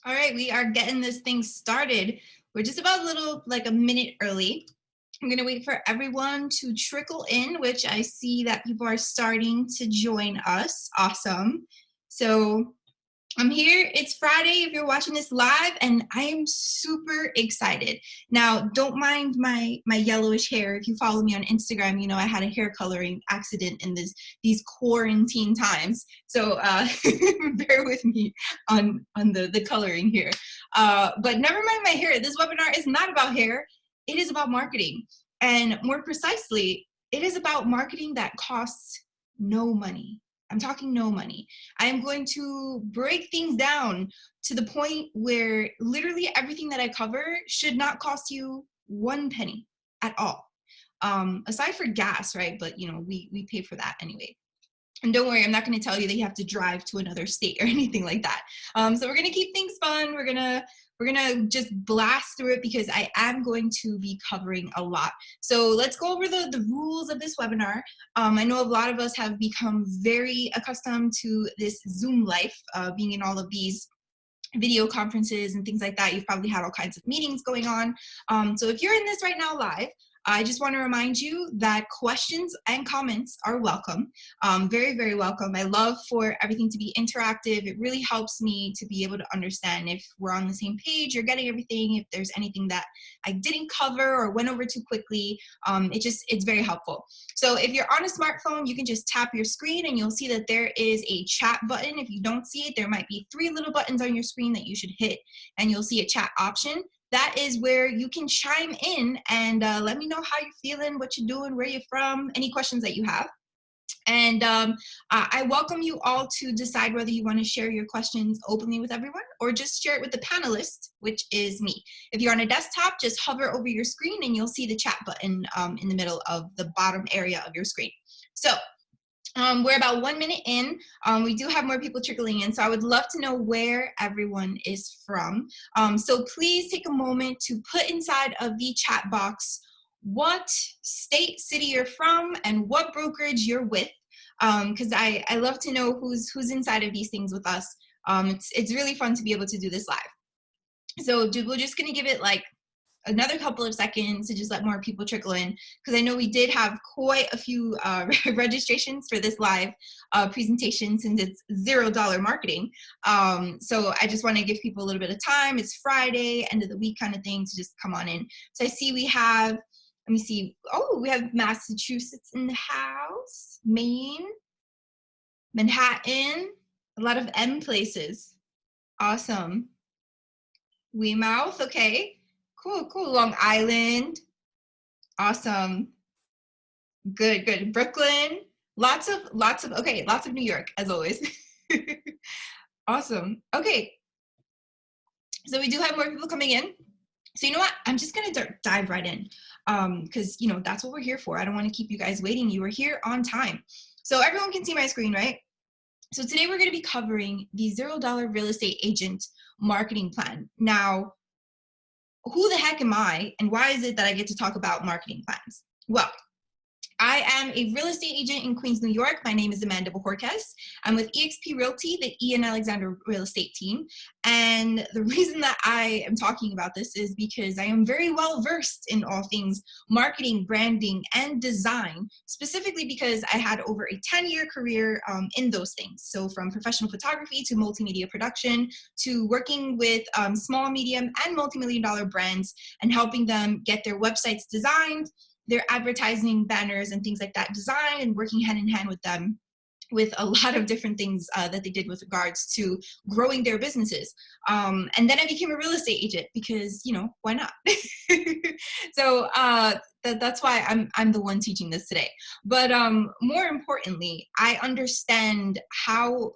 All right, we are getting this thing started. We're just about like a minute early. I'm gonna wait for everyone to trickle in, which I see that people are starting to join us. Awesome. So I'm here. It's Friday if you're watching this live, and I am super excited. Now, don't mind my yellowish hair. If you follow me on Instagram, you know I had a hair coloring accident in these quarantine times. So bear with me on the coloring here. But never mind my hair. This webinar is not about hair. It is about marketing, and more precisely, it is about marketing that costs no money. I'm talking no money. I am going to break things down to the point where literally everything that I cover should not cost you one penny at all. Aside for gas, right? But you know, we pay for that anyway. And don't worry, I'm not going to tell you that you have to drive to another state or anything like that. So we're going to keep things fun. We're gonna just blast through it because I am going to be covering a lot. So let's go over the rules of this webinar. I know a lot of us have become very accustomed to this Zoom life, being in all of these video conferences and things like that. You've probably had all kinds of meetings going on. So if you're in this right now live, I just want to remind you that questions and comments are welcome. Very, very welcome. I love for everything to be interactive. It really helps me to be able to understand if we're on the same page, you're getting everything, if there's anything that I didn't cover or went over too quickly. It's very helpful. So if you're on a smartphone, you can just tap your screen and you'll see that there is a chat button. If you don't see it, there might be 3 little buttons on your screen that you should hit, and you'll see a chat option. That is where you can chime in and let me know how you're feeling, what you're doing, where you're from, any questions that you have. And I welcome you all to decide whether you want to share your questions openly with everyone or just share it with the panelist, which is me. If you're on a desktop, just hover over your screen and you'll see the chat button in the middle of the bottom area of your screen. So we're about 1 minute in. We do have more people trickling in, so I would love to know where everyone is from. So please take a moment to put inside of the chat box what state, city you're from, and what brokerage you're with, because I love to know who's inside of these things with us. It's really fun to be able to do this live. So we're just gonna give it like another couple of seconds to just let more people trickle in, because I know we did have quite a few registrations for this live presentation since it's $0 marketing. So I just want to give people a little bit of time. It's Friday, end of the week kind of thing, to just come on in. So I see we have, let me see, oh, we have Massachusetts in the house, Maine, Manhattan, a lot of M places. Awesome. Weymouth, okay. Cool. Long Island. Awesome. Good. Brooklyn. Lots of New York as always. Awesome. Okay. So we do have more people coming in. So you know what? I'm just going to dive right in, because you know that's what we're here for. I don't want to keep you guys waiting. You were here on time. So everyone can see my screen, right? So today we're going to be covering the $0 real estate agent marketing plan. Now, who the heck am I, and why is it that I get to talk about marketing plans? Well, I am a real estate agent in Queens, New York. My name is Amanda Bojorquez. I'm with eXp Realty, the Ian Alexander real estate team. And the reason that I am talking about this is because I am very well versed in all things marketing, branding, and design, specifically because I had over a 10-year career in those things. So from professional photography to multimedia production to working with small, medium, and multi-million-dollar brands and helping them get their websites designed, their advertising banners and things like that designed, and working hand in hand with them with a lot of different things that they did with regards to growing their businesses. And then I became a real estate agent because, you know, why not? So that's why I'm the one teaching this today. But more importantly, I understand how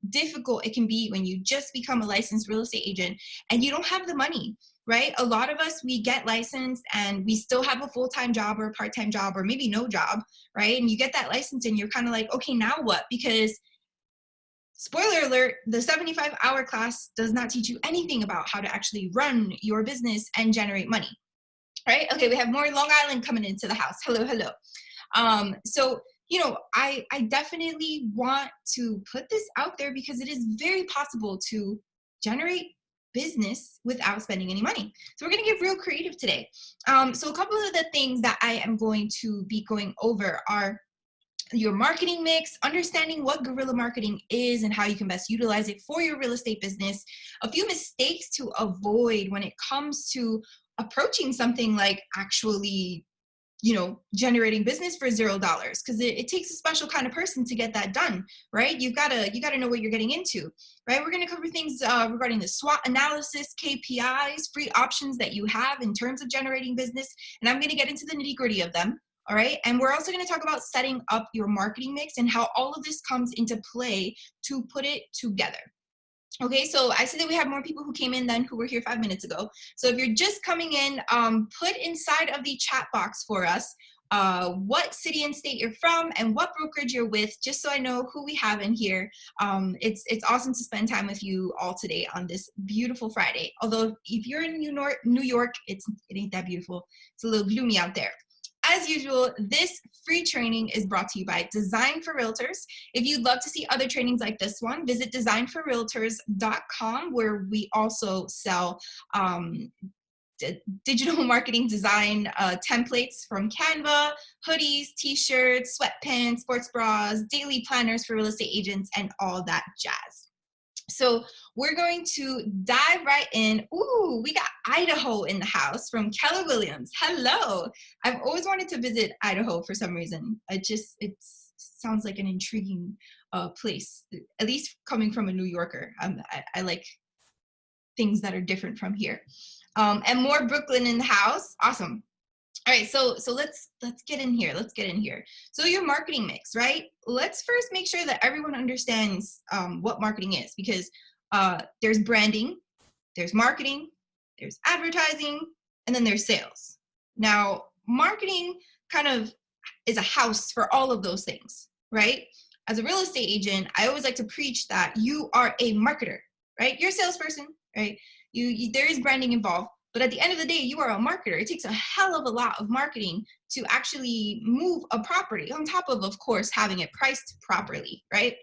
difficult it can be when you just become a licensed real estate agent and you don't have the money, right? A lot of us, we get licensed and we still have a full-time job or a part-time job or maybe no job, right? And you get that license and you're kind of like, okay, now what? Because spoiler alert, the 75-hour class does not teach you anything about how to actually run your business and generate money, right? Okay, we have more Long Island coming into the house. Hello. So, you know, I definitely want to put this out there because it is very possible to generate business without spending any money. So we're going to get real creative today. So a couple of the things that I am going to be going over are your marketing mix, understanding what guerrilla marketing is and how you can best utilize it for your real estate business, a few mistakes to avoid when it comes to approaching something like actually, generating business for $0, because it takes a special kind of person to get that done, right? You gotta know what you're getting into, right? We're gonna cover things regarding the SWOT analysis, KPIs, free options that you have in terms of generating business, and I'm gonna get into the nitty-gritty of them. All right. And we're also going to talk about setting up your marketing mix and how all of this comes into play to put it together. Okay, so I see that we have more people who came in than who were here 5 minutes ago. So if you're just coming in, put inside of the chat box for us what city and state you're from and what brokerage you're with, just so I know who we have in here. It's awesome to spend time with you all today on this beautiful Friday. Although if you're in New York, it ain't that beautiful. It's a little gloomy out there. As usual, this free training is brought to you by Design for Realtors. If you'd love to see other trainings like this one, visit designforrealtors.com, where we also sell digital marketing design templates from Canva, hoodies, t-shirts, sweatpants, sports bras, daily planners for real estate agents, and all that jazz. So we're going to dive right in. Ooh, we got Idaho in the house from Keller Williams. Hello. I've always wanted to visit Idaho for some reason. It sounds like an intriguing place, at least coming from a New Yorker. I like things that are different from here. And more Brooklyn in the house. Awesome. All right, so let's get in here. Let's get in here. So your marketing mix, right? Let's first make sure that everyone understands what marketing is, because there's branding, there's marketing, there's advertising, and then there's sales. Now, marketing kind of is a house for all of those things, right? As a real estate agent, I always like to preach that you are a marketer, right? You're a salesperson, right? There is branding involved. But at the end of the day, you are a marketer. It takes a hell of a lot of marketing to actually move a property, on top of course, having it priced properly, right?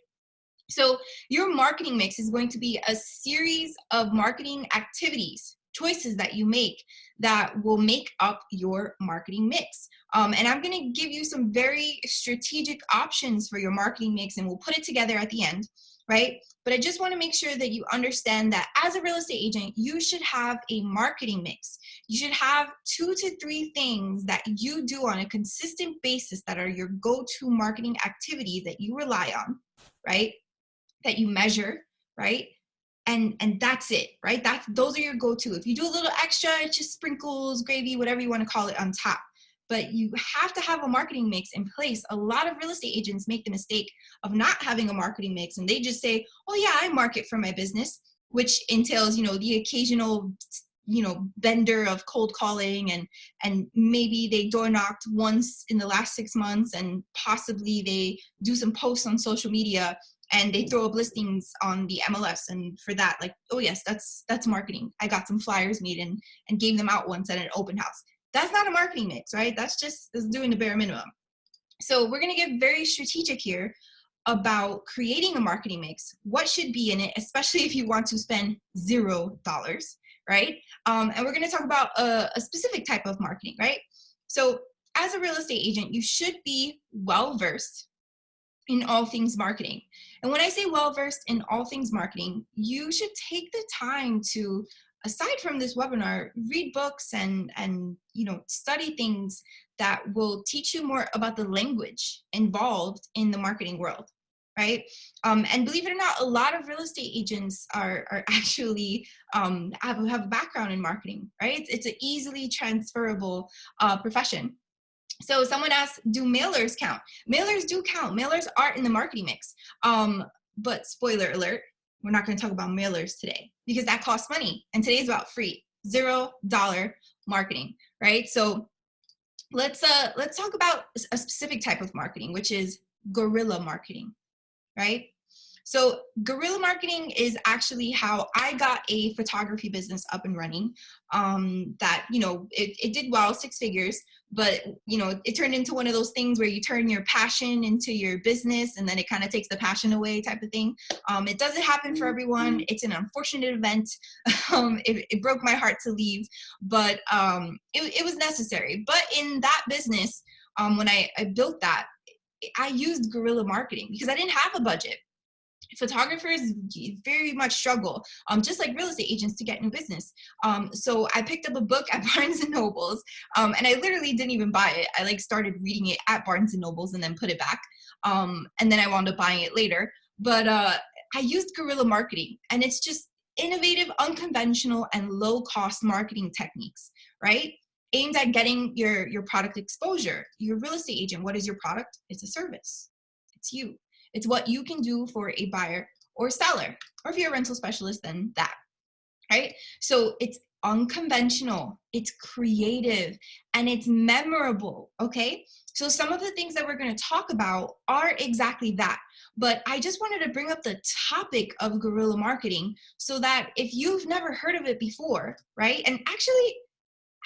So your marketing mix is going to be a series of marketing activities, choices that you make that will make up your marketing mix. And I'm going to give you some very strategic options for your marketing mix, and we'll put it together at the end, right? But I just want to make sure that you understand that as a real estate agent, you should have a marketing mix. You should have 2 to 3 things that you do on a consistent basis that are your go-to marketing activities that you rely on, right? That you measure, right? And that's it, right? Those are your go-to. If you do a little extra, it's just sprinkles, gravy, whatever you want to call it on top. But you have to have a marketing mix in place. A lot of real estate agents make the mistake of not having a marketing mix, and they just say, oh yeah, I market for my business, which entails, the occasional, vendor of cold calling, and maybe they door knocked once in the last 6 months, and possibly they do some posts on social media, and they throw up listings on the MLS, and for that, like, oh yes, that's marketing. I got some flyers made and gave them out once at an open house. That's not a marketing mix, right? That's doing the bare minimum. So we're going to get very strategic here about creating a marketing mix, what should be in it, especially if you want to spend $0, right? And we're going to talk about a specific type of marketing, right? So as a real estate agent, you should be well-versed in all things marketing. And when I say well-versed in all things marketing, you should take the time to, aside from this webinar, read books and study things that will teach you more about the language involved in the marketing world, right? And believe it or not, a lot of real estate agents are actually have a background in marketing, right? It's an easily transferable profession. So someone asked, do mailers count? Mailers do count. Mailers are in the marketing mix. But spoiler alert, we're not going to talk about mailers today because that costs money. And today's about free, $0 marketing, right? So let's talk about a specific type of marketing, which is guerrilla marketing, right? So guerrilla marketing is actually how I got a photography business up and running. That, it did well, 6 figures, but, it turned into one of those things where you turn your passion into your business and then it kind of takes the passion away type of thing. It doesn't happen for everyone. It's an unfortunate event. It broke my heart to leave, but it was necessary. But in that business, when I built that, I used guerrilla marketing because I didn't have a budget. Photographers very much struggle, just like real estate agents, to get new business. So I picked up a book at Barnes and Nobles, and I literally didn't even buy it. I started reading it at Barnes and Nobles and then put it back, and then I wound up buying it later. But I used guerrilla marketing, and it's just innovative, unconventional, and low-cost marketing techniques, right? Aimed at getting your product exposure. You're a real estate agent. What is your product? It's a service. It's you. It's what you can do for a buyer or seller, or if you're a rental specialist, then that, right? So it's unconventional, it's creative, and it's memorable, okay? So some of the things that we're going to talk about are exactly that. But I just wanted to bring up the topic of guerrilla marketing so that if you've never heard of it before, right? And actually,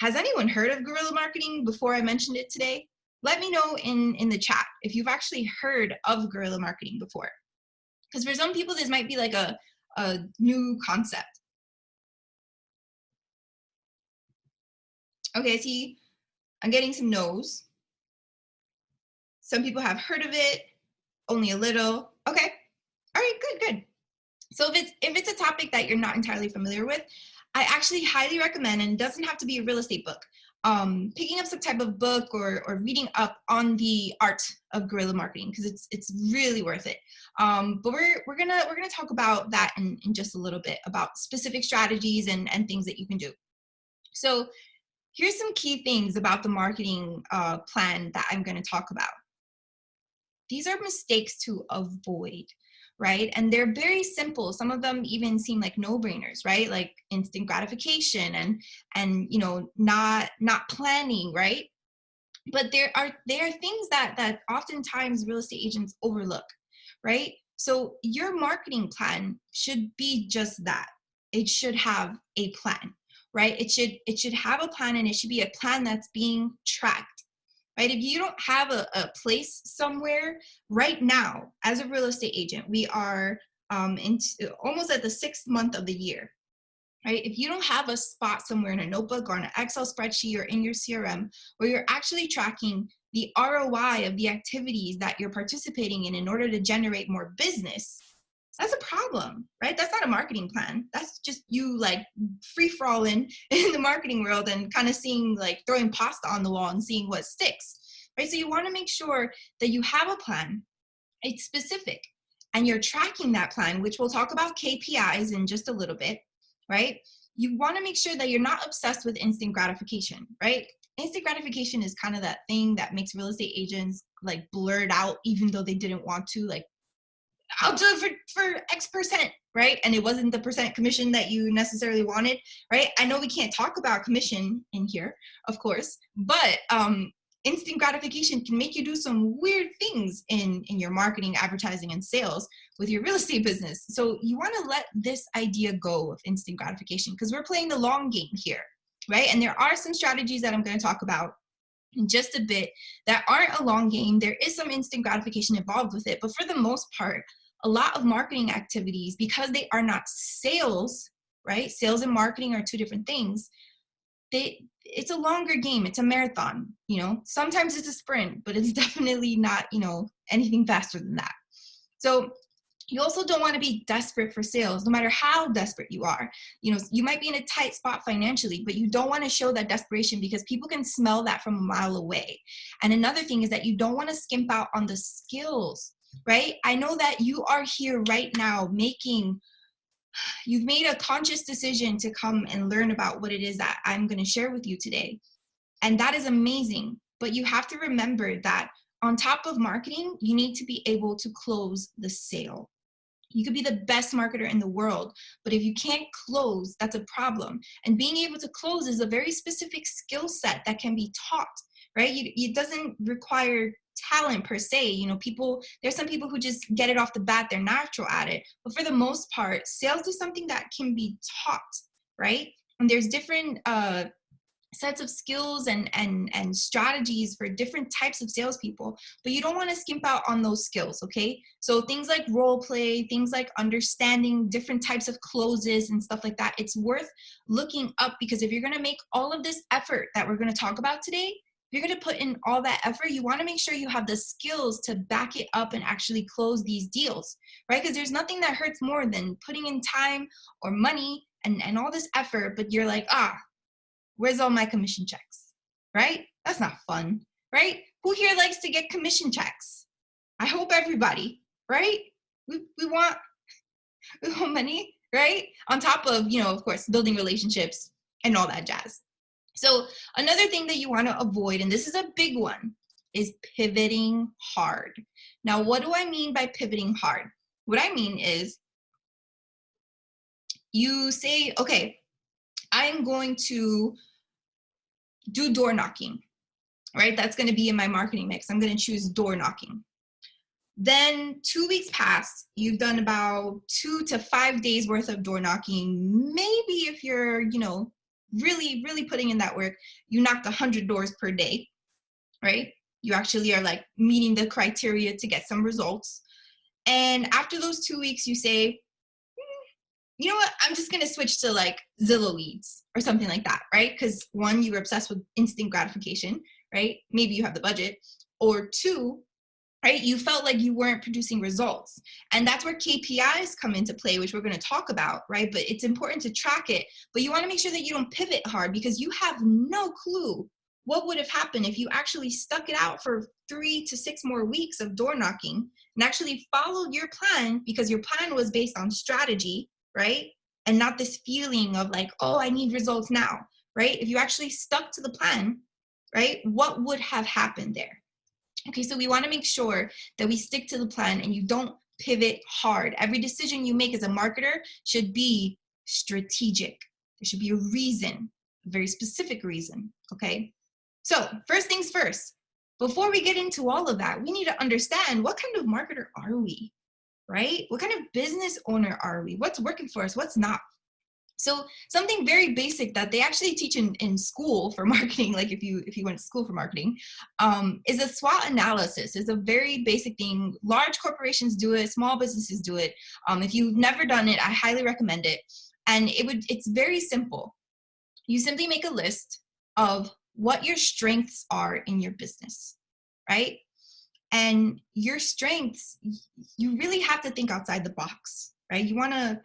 has anyone heard of guerrilla marketing before I mentioned it today? Let me know in the chat if you've actually heard of guerrilla marketing before. Because for some people, this might be like a new concept. Okay, see, I'm getting some no's. Some people have heard of it, only a little. Okay, all right, good. So if it's a topic that you're not entirely familiar with, I actually highly recommend, and it doesn't have to be a real estate book, picking up some type of book or reading up on the art of guerrilla marketing, because it's really worth it. But we're gonna talk about that in just a little bit, about specific strategies and things that you can do. So here's some key things about the marketing plan that I'm going to talk about. These are mistakes to avoid, right? And they're very simple. Some of them even seem like no-brainers, right? Like instant gratification and not planning, right? But there are things that oftentimes real estate agents overlook, right? So your marketing plan should be just that. It should have a plan, right? It should have a plan, and it should be a plan that's being tracked, right? If you don't have a place somewhere right now, as a real estate agent, we are almost at the 6th month of the year, right? If you don't have a spot somewhere in a notebook or in an Excel spreadsheet or in your CRM where you're actually tracking the ROI of the activities that you're participating in order to generate more business, that's a problem, right? That's not a marketing plan. That's just you like free falling in the marketing world and kind of seeing, like, throwing pasta on the wall and seeing what sticks, right? So you want to make sure that you have a plan, it's specific, and you're tracking that plan, which we'll talk about KPIs in just a little bit, right? You want to make sure that you're not obsessed with instant gratification, right? Instant gratification is kind of that thing that makes real estate agents like blurt out, even though they didn't want to, like, I'll do it for X percent, right? And it wasn't the percent commission that you necessarily wanted, right? I know we can't talk about commission in here, of course, but instant gratification can make you do some weird things in your marketing, advertising, and sales with your real estate business. So you want to let this idea go of instant gratification, because we're playing the long game here, right? And there are some strategies that I'm going to talk about in just a bit that aren't a long game. There is some instant gratification involved with it, but for the most part, a lot of marketing activities, because they are not sales, right? Sales and marketing are two different things. It's a longer game. It's a marathon, Sometimes it's a sprint, but it's definitely not, anything faster than that. So you also don't want to be desperate for sales, no matter how desperate you are. You might be in a tight spot financially, but you don't want to show that desperation, because people can smell that from a mile away. And another thing is that you don't want to skimp out on the skills, right? I know that you are here right now you've made a conscious decision to come and learn about what it is that I'm going to share with you today. And that is amazing. But you have to remember that on top of marketing, you need to be able to close the sale. You could be the best marketer in the world, but if you can't close, that's a problem. And being able to close is a very specific skill set that can be taught, right? It doesn't require talent per se. You know, there's some people who just get it off the bat, they're natural at it. But for the most part, sales is something that can be taught, right? And there's different sets of skills and strategies for different types of salespeople, but you don't want to skimp out on those skills, okay? So things like role play, things like understanding different types of closes and stuff like that, it's worth looking up, because if you're going to make all of this effort that we're going to talk about today, if you're going to put in all that effort, you want to make sure you have the skills to back it up and actually close these deals, right? Because there's nothing that hurts more than putting in time or money and all this effort, but you're like, where's all my commission checks, right? That's not fun, right? Who here likes to get commission checks? I hope everybody, right? We want money, right? On top of, of course, building relationships and all that jazz. So another thing that you want to avoid, and this is a big one, is pivoting hard. Now, what do I mean by pivoting hard? What I mean is you say, okay, I'm going to do door knocking, right? That's going to be in my marketing mix. I'm going to choose door knocking. Then 2 weeks pass, you've done about 2 to 5 days worth of door knocking. Maybe if you're, really, really putting in that work, you knocked 100 doors per day, right? You actually are like meeting the criteria to get some results. And after those 2 weeks, you say, you know what, I'm just going to switch to like Zillow leads or something like that, right? Because one, you were obsessed with instant gratification, right? Maybe you have the budget. Or two, right, you felt like you weren't producing results. And that's where KPIs come into play, which we're going to talk about, right? But it's important to track it. But you want to make sure that you don't pivot hard, because you have no clue what would have happened if you actually stuck it out for 3 to 6 more weeks of door knocking and actually followed your plan, because your plan was based on strategy, right? And not this feeling of like, oh, I need results now, right? If you actually stuck to the plan, right, what would have happened there? Okay, so we want to make sure that we stick to the plan and you don't pivot hard. Every decision you make as a marketer should be strategic. There should be a reason, a very specific reason, okay? So first things first, before we get into all of that, we need to understand, what kind of marketer are we, right? What kind of business owner are we? What's working for us? What's not? So something very basic that they actually teach in school for marketing, like if you went to school for marketing, is a SWOT analysis. It's a very basic thing. Large corporations do it, small businesses do it. If you've never done it, I highly recommend it. And it's very simple. You simply make a list of what your strengths are in your business, right? And your strengths, you really have to think outside the box, right? You want to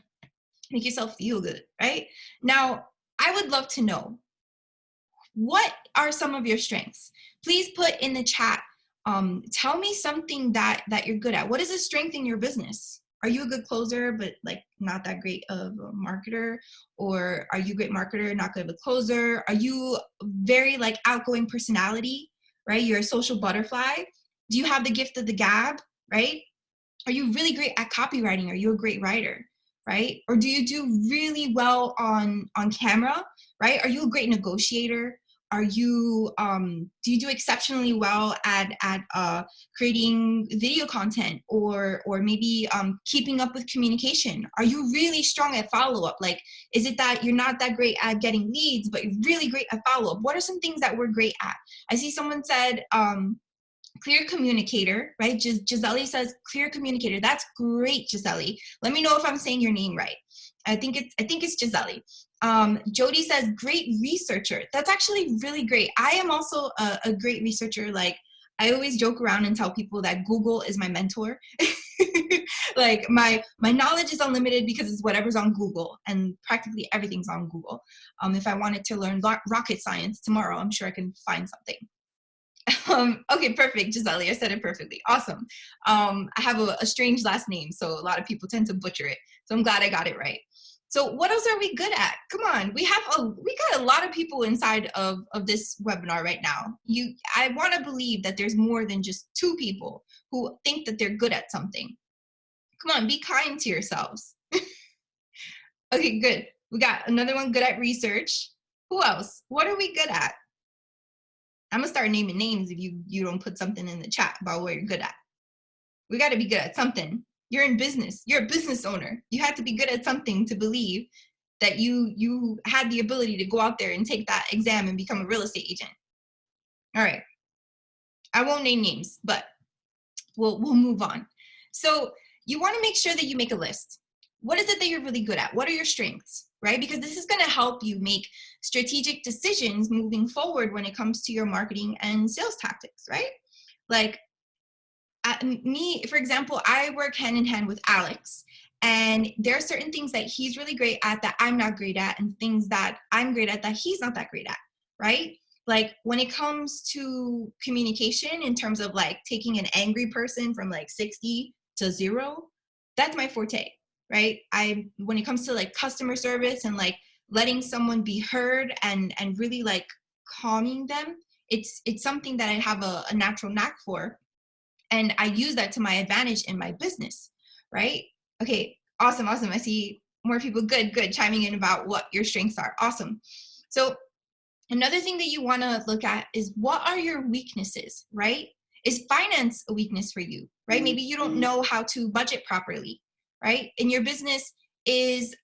make yourself feel good, right? Now, I would love to know, what are some of your strengths? Please put in the chat, tell me something that you're good at. What is a strength in your business? Are you a good closer, but like not that great of a marketer? Or are you a great marketer, not good of a closer? Are you very like outgoing personality, right? You're a social butterfly. Do you have the gift of the gab, right? Are you really great at copywriting? Are you a great writer, right? Or do you do really well on camera, right? Are you a great negotiator? Are you, do you do exceptionally well at creating video content, or maybe keeping up with communication? Are you really strong at follow-up? Like, is it that you're not that great at getting leads, but you're really great at follow-up? What are some things that we're great at? I see someone said, clear communicator, right? Gisele says clear communicator. That's great, Gisele. Let me know if I'm saying your name right. I think it's Gisele. Jody says great researcher. That's actually really great. I am also a great researcher. Like, I always joke around and tell people that Google is my mentor. Like my knowledge is unlimited because it's whatever's on Google, and practically everything's on Google. If I wanted to learn rocket science tomorrow, I'm sure I can find something. Okay, perfect, Gisele. I said it perfectly. Awesome. I have a strange last name, so a lot of people tend to butcher it. So I'm glad I got it right. So what else are we good at? Come on, we got a lot of people inside of this webinar right now. I want to believe that there's more than just 2 people who think that they're good at something. Come on, be kind to yourselves. Okay, good. We got another one, good at research. Who else? What are we good at? I'm gonna start naming names if you don't put something in the chat about what you're good at. We got to be good at something. You're in business. You're a business owner. You have to be good at something to believe that you had the ability to go out there and take that exam and become a real estate agent. All right. I won't name names, but we'll move on. So you want to make sure that you make a list. What is it that you're really good at? What are your strengths, right? Because this is going to help you make strategic decisions moving forward when it comes to your marketing and sales tactics, right? Like me, for example, I work hand in hand with Alex, and there are certain things that he's really great at that I'm not great at, and things that I'm great at that he's not that great at, right? Like when it comes to communication in terms of like taking an angry person from like 60 to 0, that's my forte, right? When it comes to like customer service and like letting someone be heard and really like calming them, it's something that I have a natural knack for, and I use that to my advantage in my business, right? Okay, awesome. I see more people good chiming in about what your strengths are. Awesome. So another thing that you want to look at is, what are your weaknesses, right? Is finance a weakness for you, right? Maybe you don't know how to budget properly, right? In your business, is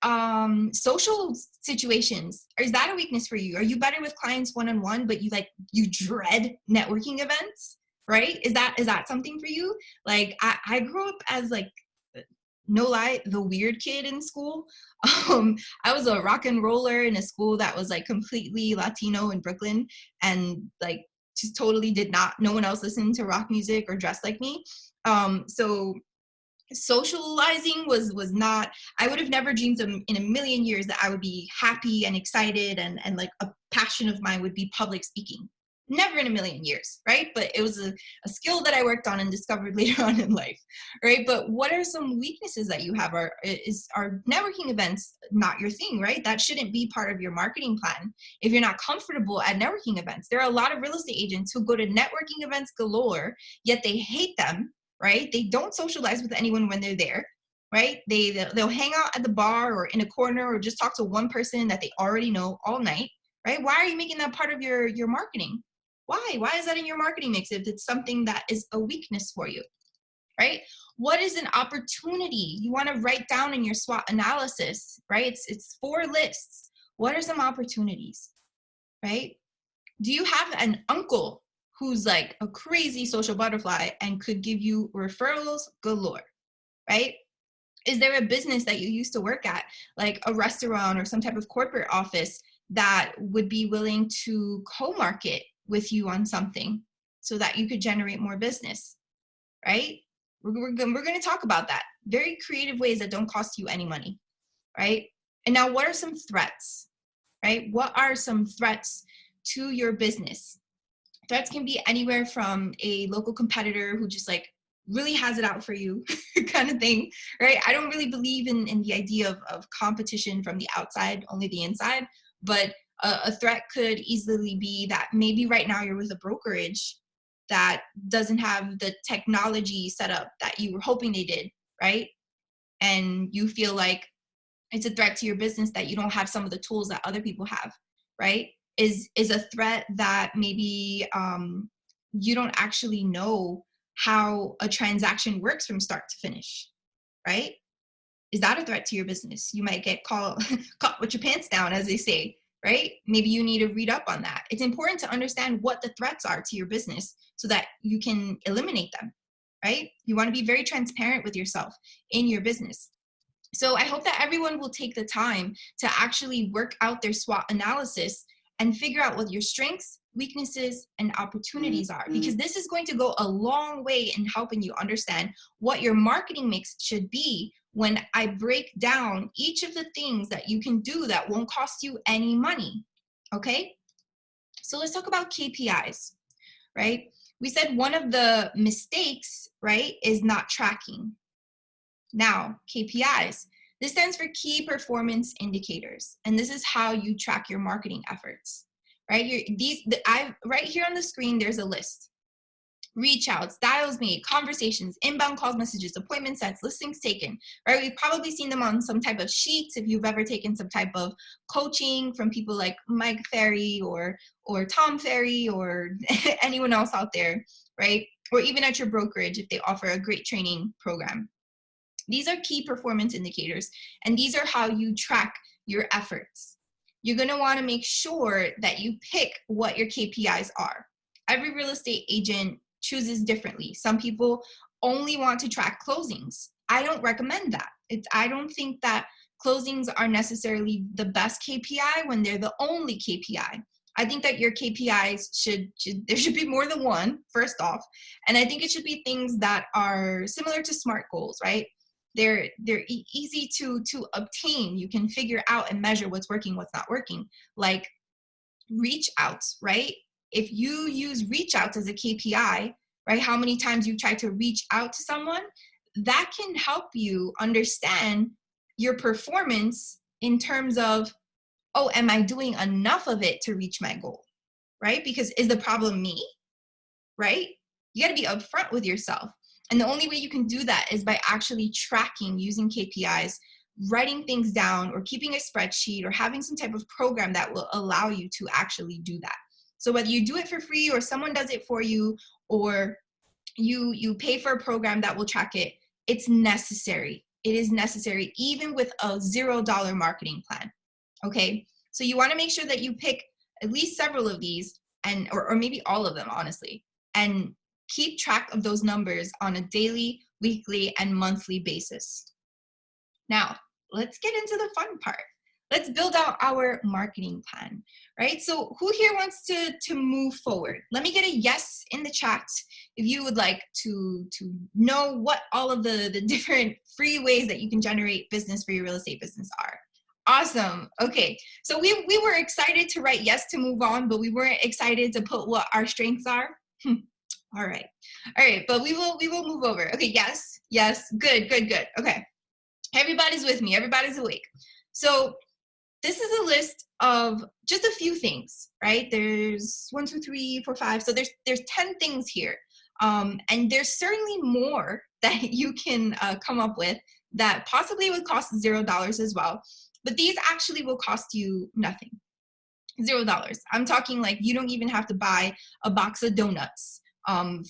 social situations, or is that a weakness for you? Are you better with clients one-on-one, but you dread networking events, right? Is that something for you? Like I grew up as like, no lie, the weird kid in school. I was a rock and roller in a school that was like completely Latino in Brooklyn, and like just totally did not, no one else listened to rock music or dressed like me. So socializing was not, I would have never dreamed in a million years that I would be happy and excited, and like a passion of mine would be public speaking. Never in a million years, right? But it was a skill that I worked on and discovered later on in life, right? But what are some weaknesses that you have? Are networking events not your thing, right? That shouldn't be part of your marketing plan if you're not comfortable at networking events. There are a lot of real estate agents who go to networking events galore, yet they hate them, right? They don't socialize with anyone when they're there, right? They'll hang out at the bar or in a corner or just talk to one person that they already know all night, right? Why are you making that part of your marketing? Why is that in your marketing mix if it's something that is a weakness for you, right? What is an opportunity? You want to write down in your SWOT analysis, right? It's 4 lists. What are some opportunities, right? Do you have an uncle who's like a crazy social butterfly and could give you referrals galore, right? Is there a business that you used to work at, like a restaurant or some type of corporate office, that would be willing to co-market with you on something so that you could generate more business, right? We're going to talk about that. Very creative ways that don't cost you any money, right? And now, what are some threats, right? What are some threats to your business? Threats can be anywhere from a local competitor who just like really has it out for you kind of thing, right? I don't really believe in the idea of competition from the outside, only the inside. But a threat could easily be that maybe right now you're with a brokerage that doesn't have the technology set up that you were hoping they did, right? And you feel like it's a threat to your business that you don't have some of the tools that other people have, right? Is a threat that maybe you don't actually know how a transaction works from start to finish, right? Is that a threat to your business? You might get caught with your pants down, as they say, right? Maybe you need to read up on that. It's important to understand what the threats are to your business so that you can eliminate them, right? You want to be very transparent with yourself in your business. So I hope that everyone will take the time to actually work out their SWOT analysis and figure out what your strengths, weaknesses, and opportunities are, because this is going to go a long way in helping you understand what your marketing mix should be when I break down each of the things that you can do that won't cost you any money, okay? So let's talk about KPIs, right? We said one of the mistakes, right, is not tracking. Now, KPIs. This stands for key performance indicators, and this is how you track your marketing efforts, right? Right here on the screen, there's a list. reach outs, dials made, conversations, inbound calls, messages, appointments sets, listings taken, right? We've probably seen them on some type of sheets if you've ever taken some type of coaching from people like Mike Ferry or Tom Ferry or anyone else out there, right? Or even at your brokerage if they offer a great training program. These are key performance indicators, and these are how you track your efforts. You're going to want to make sure that you pick what your KPIs are. Every real estate agent chooses differently. Some people only want to track closings. I don't recommend that. I don't think that closings are necessarily the best KPI when they're the only KPI. I think that your KPIs there should be more than one, first off. And I think it should be things that are similar to SMART goals, right? They're easy to obtain. You can figure out and measure what's working, what's not working. Like reach outs, right? If you use reach outs as a KPI, right, how many times you try to reach out to someone, that can help you understand your performance in terms of, oh, am I doing enough of it to reach my goal, right? Because is the problem me, right? You got to be upfront with yourself. And the only way you can do that is by actually tracking using KPIs, writing things down or keeping a spreadsheet or having some type of program that will allow you to actually do that. So whether you do it for free or someone does it for you or you pay for a program that will track it, it's necessary. It is necessary even with a $0 marketing plan. Okay? So you want to make sure that you pick at least several of these and or maybe all of them, honestly, and keep track of those numbers on a daily, weekly, and monthly basis. Now, let's get into the fun part. Let's build out our marketing plan, right? So who here wants to move forward? Let me get a yes in the chat if you would like to know what all of the different free ways that you can generate business for your real estate business are. Awesome. Okay. So we were excited to write yes to move on, but we weren't excited to put what our strengths are. All right. All right. But we will move over. Okay. Yes. Yes. Good. Good. Good. Okay. Everybody's with me. Everybody's awake. So this is a list of just a few things, right? There's 1, 2, 3, 4, 5. So there's 10 things here. And there's certainly more that you can come up with that possibly would cost $0 as well. But these actually will cost you nothing. $0. I'm talking like you don't even have to buy a box of donuts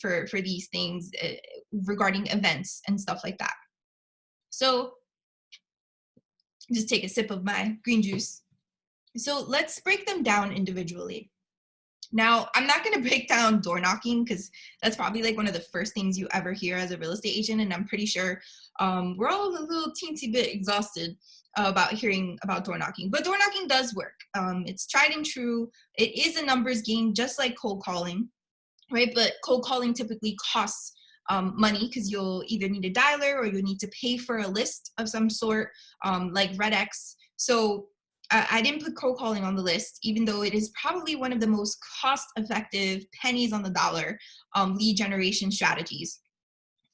for these things regarding events and stuff like that. So just take a sip of my green juice. So let's break them down individually. Now, I'm not going to break down door knocking because that's probably like one of the first things you ever hear as a real estate agent. And I'm pretty sure we're all a little teensy bit exhausted about hearing about door knocking. But door knocking does work. It's tried and true. It is a numbers game, just like cold calling, right? But cold calling typically costs money because you'll either need a dialer or you'll need to pay for a list of some sort, like RedX. So I didn't put cold calling on the list, even though it is probably one of the most cost-effective, pennies on the dollar lead generation strategies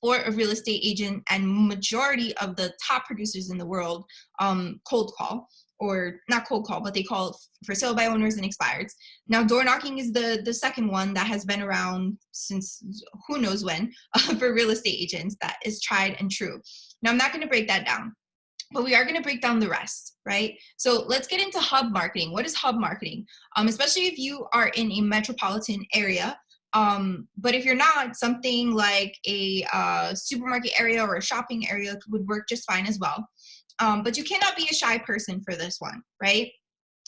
for a real estate agent, and majority of the top producers in the world cold call, or not cold call, but they call it for sale by owners and expireds. Now, door knocking is the second one that has been around since who knows when for real estate agents that is tried and true. Now, I'm not going to break that down, but we are going to break down the rest, right? So let's get into hub marketing. What is hub marketing? Especially if you are in a metropolitan area. But if you're not, something like a supermarket area or a shopping area would work just fine as well. But you cannot be a shy person for this one, right?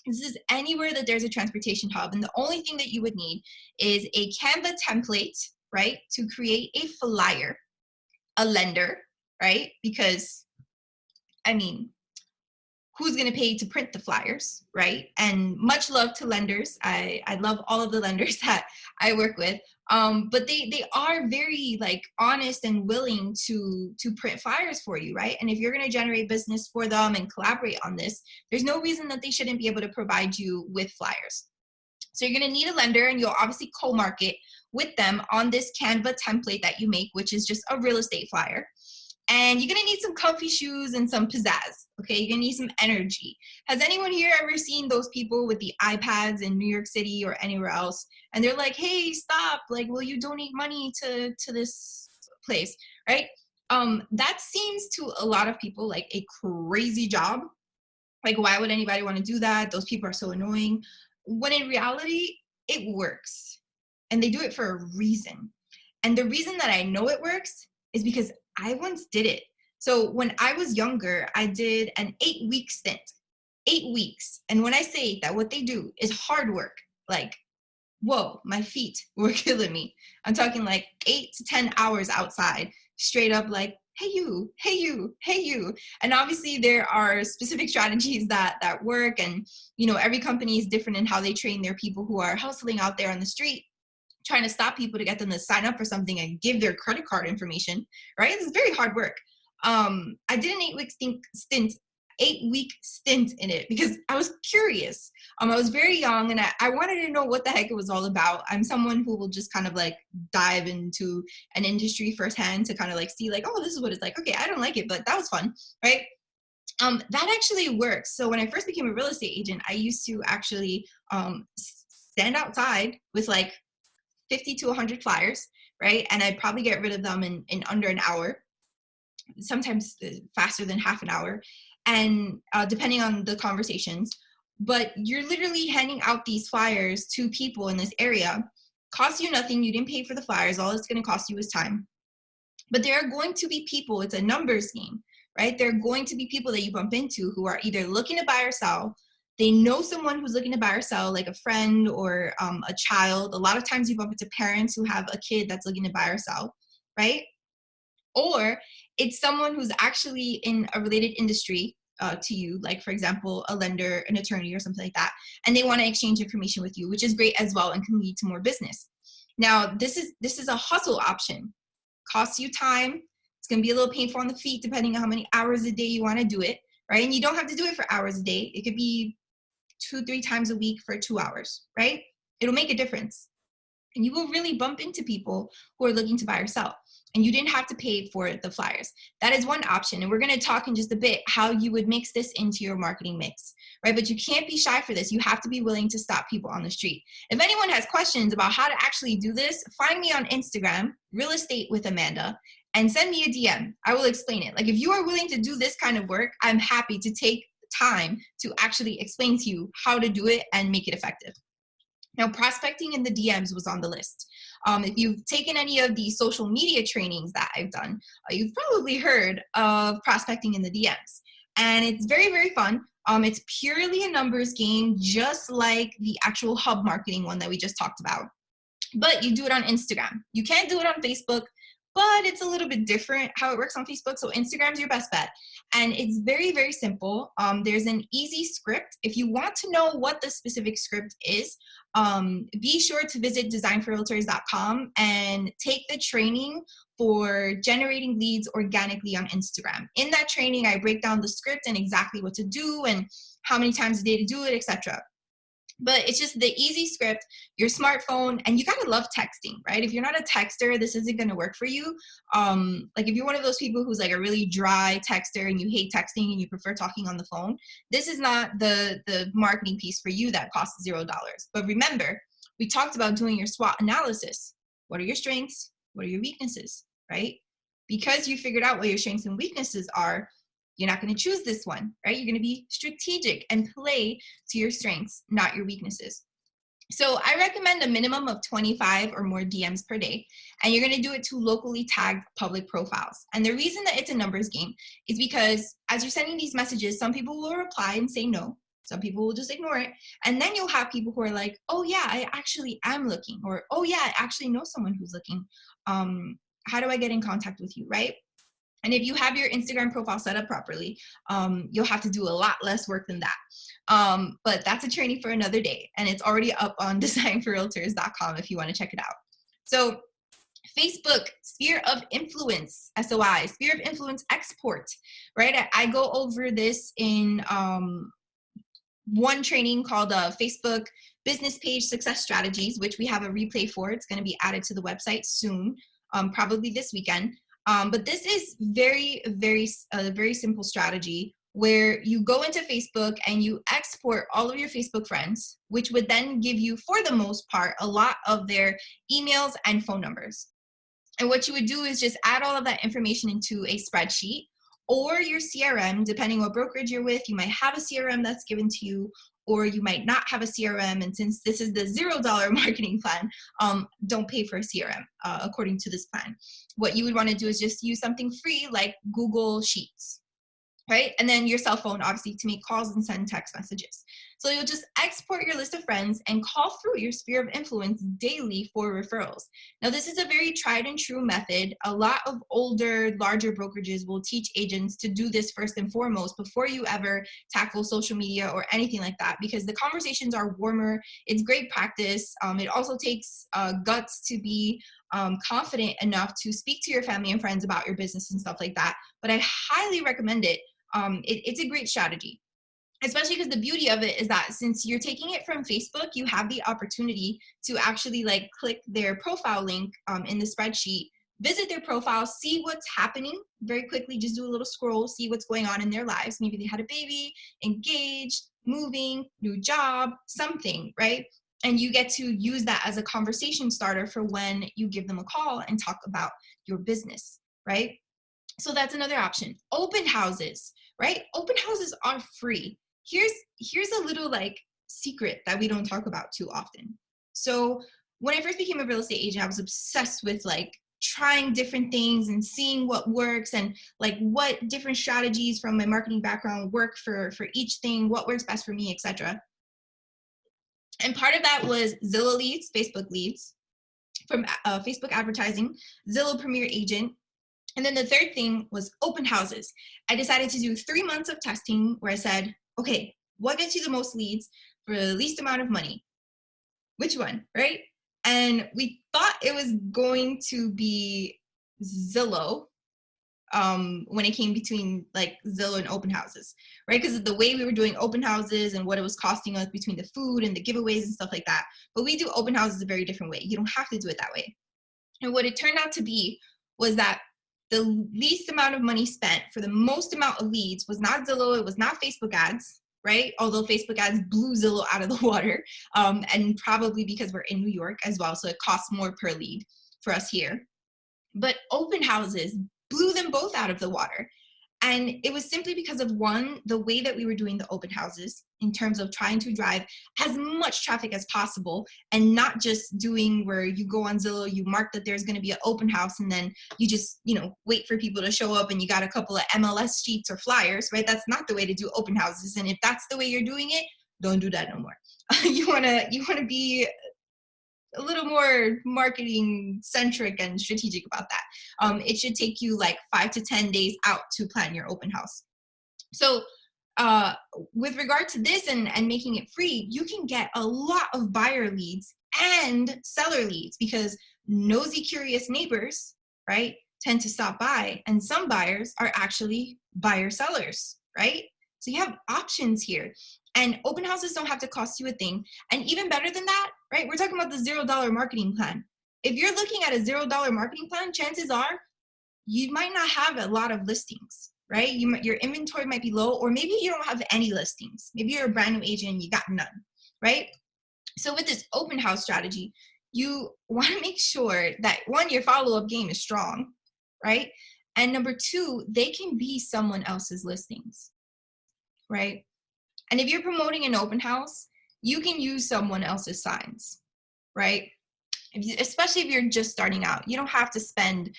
This is anywhere that there's a transportation hub. And the only thing that you would need is a Canva template, right? To create a flyer, a lender, right? Because I mean, who's going to pay to print the flyers, right? And much love to lenders. I love all of the lenders that I work with. But they are very like honest and willing to print flyers for you, right? And if you're going to generate business for them and collaborate on this, there's no reason that they shouldn't be able to provide you with flyers. So you're going to need a lender, and you'll obviously co-market with them on this Canva template that you make, which is just a real estate flyer. And you're gonna need some comfy shoes and some pizzazz, okay? You're gonna need some energy. Has anyone here ever seen those people with the iPads in New York City or anywhere else? And they're like, hey, stop, like, will you donate money to this place, right? That seems to a lot of people like a crazy job. Like, why would anybody want to do that? Those people are so annoying. When in reality, it works. And they do it for a reason. And the reason that I know it works is because I once did it. So when I was younger, I did an 8-week stint. 8 weeks. And when I say that what they do is hard work, like, whoa, my feet were killing me. I'm talking like 8 to 10 hours outside, straight up like, hey you, hey you, hey you. And obviously there are specific strategies that work, and you know, every company is different in how they train their people who are hustling out there on the street, trying to stop people to get them to sign up for something and give their credit card information, right? It's very hard work. I did an 8-week stint in it because I was curious. I was very young and I wanted to know what the heck it was all about. I'm someone who will just kind of like dive into an industry firsthand to kind of like see like, oh, this is what it's like. Okay, I don't like it, but that was fun, right? That actually works. So when I first became a real estate agent, I used to actually stand outside with like 50 to 100 flyers, right? And I'd probably get rid of them in under an hour, sometimes faster than half an hour, and depending on the conversations. But you're literally handing out these flyers to people in this area. Costs you nothing. You didn't pay for the flyers. All it's going to cost you is time. But there are going to be people, it's a numbers game, right? There are going to be people that you bump into who are either looking to buy or sell. They know someone who's looking to buy or sell, like a friend or a child. A lot of times you bump into parents who have a kid that's looking to buy or sell, right? Or it's someone who's actually in a related industry to you, like for example, a lender, an attorney, or something like that, and they want to exchange information with you, which is great as well and can lead to more business. Now, this is a hustle option. Costs you time. It's going to be a little painful on the feet depending on how many hours a day you want to do it, right? And you don't have to do it for hours a day. It could be 2-3 times a week for 2 hours, right? It'll make a difference. And you will really bump into people who are looking to buy or sell. And you didn't have to pay for the flyers. That is one option. And we're going to talk in just a bit how you would mix this into your marketing mix, right? But you can't be shy for this. You have to be willing to stop people on the street. If anyone has questions about how to actually do this, find me on Instagram, Real Estate with Amanda, and send me a DM. I will explain it. Like if you are willing to do this kind of work, I'm happy to take time to actually explain to you how to do it and make it effective. Now, prospecting in the DMs was on the list. If you've taken any of the social media trainings that I've done, you've probably heard of prospecting in the DMs. And it's very, very fun. It's purely a numbers game, just like the actual hub marketing one that we just talked about. But you do it on Instagram. You can't do it on Facebook, but it's a little bit different how it works on Facebook. So Instagram's your best bet. And it's very, very simple. There's an easy script. If you want to know what the specific script is, be sure to visit designforrealtors.com and take the training for generating leads organically on Instagram. In that training, I break down the script and exactly what to do and how many times a day to do it, etc. But it's just the easy script, your smartphone, and you gotta love texting, right? If you're not a texter, this isn't gonna work for you. Like if you're one of those people who's like a really dry texter and you hate texting and you prefer talking on the phone, this is not the marketing piece for you that costs $0. But remember, we talked about doing your SWOT analysis. What are your strengths? What are your weaknesses, right? Because you figured out what your strengths and weaknesses are, you're not going to choose this one, right? You're going to be strategic and play to your strengths, not your weaknesses. So I recommend a minimum of 25 or more DMs per day, and you're going to do it to locally tagged public profiles. And the reason that it's a numbers game is because as you're sending these messages, some people will reply and say no. Some people will just ignore it. And then you'll have people who are like, oh yeah, I actually am looking, or oh yeah, I actually know someone who's looking. How do I get in contact with you, right? And if you have your Instagram profile set up properly, you'll have to do a lot less work than that. But that's a training for another day. And it's already up on designforrealtors.com if you want to check it out. So Facebook, Sphere of Influence, SOI, Sphere of Influence Export, right? I go over this in one training called Facebook Business Page Success Strategies, which we have a replay for. It's going to be added to the website soon, probably this weekend. But this is a very simple strategy where you go into Facebook and you export all of your Facebook friends, which would then give you, for the most part, a lot of their emails and phone numbers. And what you would do is just add all of that information into a spreadsheet or your CRM, depending what brokerage you're with. You might have a CRM that's given to you, or you might not have a CRM. And since this is the $0 marketing plan, don't pay for a CRM according to this plan. What you would want to do is just use something free like Google Sheets, right? And then your cell phone, obviously, to make calls and send text messages. So you'll just export your list of friends and call through your sphere of influence daily for referrals. Now, this is a very tried and true method. A lot of older, larger brokerages will teach agents to do this first and foremost before you ever tackle social media or anything like that, because the conversations are warmer. It's great practice. It also takes guts to be confident enough to speak to your family and friends about your business and stuff like that. But I highly recommend it. It's a great strategy, especially because the beauty of it is that since you're taking it from Facebook, you have the opportunity to actually like click their profile link in the spreadsheet, visit their profile, see what's happening very quickly, just do a little scroll, see what's going on in their lives. Maybe they had a baby, engaged, moving, new job, something, right? And you get to use that as a conversation starter for when you give them a call and talk about your business, right? So that's another option. Open houses, right? Open houses are free. Here's a little like secret that we don't talk about too often. So when I first became a real estate agent, I was obsessed with like trying different things and seeing what works and like what different strategies from my marketing background work for each thing, what works best for me, etc. And part of that was Zillow leads, Facebook leads from Facebook advertising, Zillow Premier Agent. And then the third thing was open houses. I decided to do 3 months of testing where I said, okay, what gets you the most leads for the least amount of money? Which one, right? And we thought it was going to be Zillow when it came between like Zillow and open houses, right? Because of the way we were doing open houses and what it was costing us between the food and the giveaways and stuff like that. But we do open houses a very different way. You don't have to do it that way. And what it turned out to be was that the least amount of money spent for the most amount of leads was not Zillow, it was not Facebook ads, right? Although Facebook ads blew Zillow out of the water, and probably because we're in New York as well, so it costs more per lead for us here. But open houses blew them both out of the water. And it was simply because of one, the way that we were doing the open houses in terms of trying to drive as much traffic as possible and not just doing where you go on Zillow, you mark that there's going to be an open house and then you just, wait for people to show up and you got a couple of MLS sheets or flyers, right? That's not the way to do open houses. And if that's the way you're doing it, don't do that no more. You want to be a little more marketing centric and strategic about that. It should take you like 5 to 10 days out to plan your open house. So with regard to this and making it free, you can get a lot of buyer leads and seller leads because nosy, curious neighbors, right, tend to stop by. And some buyers are actually buyer sellers, right? So you have options here. And open houses don't have to cost you a thing. And even better than that, right? We're talking about the $0 marketing plan. If you're looking at a $0 marketing plan, chances are you might not have a lot of listings, right? Your inventory might be low, or maybe you don't have any listings. Maybe you're a brand new agent and you got none, right? So with this open house strategy, you want to make sure that one, your follow-up game is strong, right? And number two, they can be someone else's listings, right? And if you're promoting an open house, you can use someone else's signs, right? Especially if you're just starting out. You don't have to spend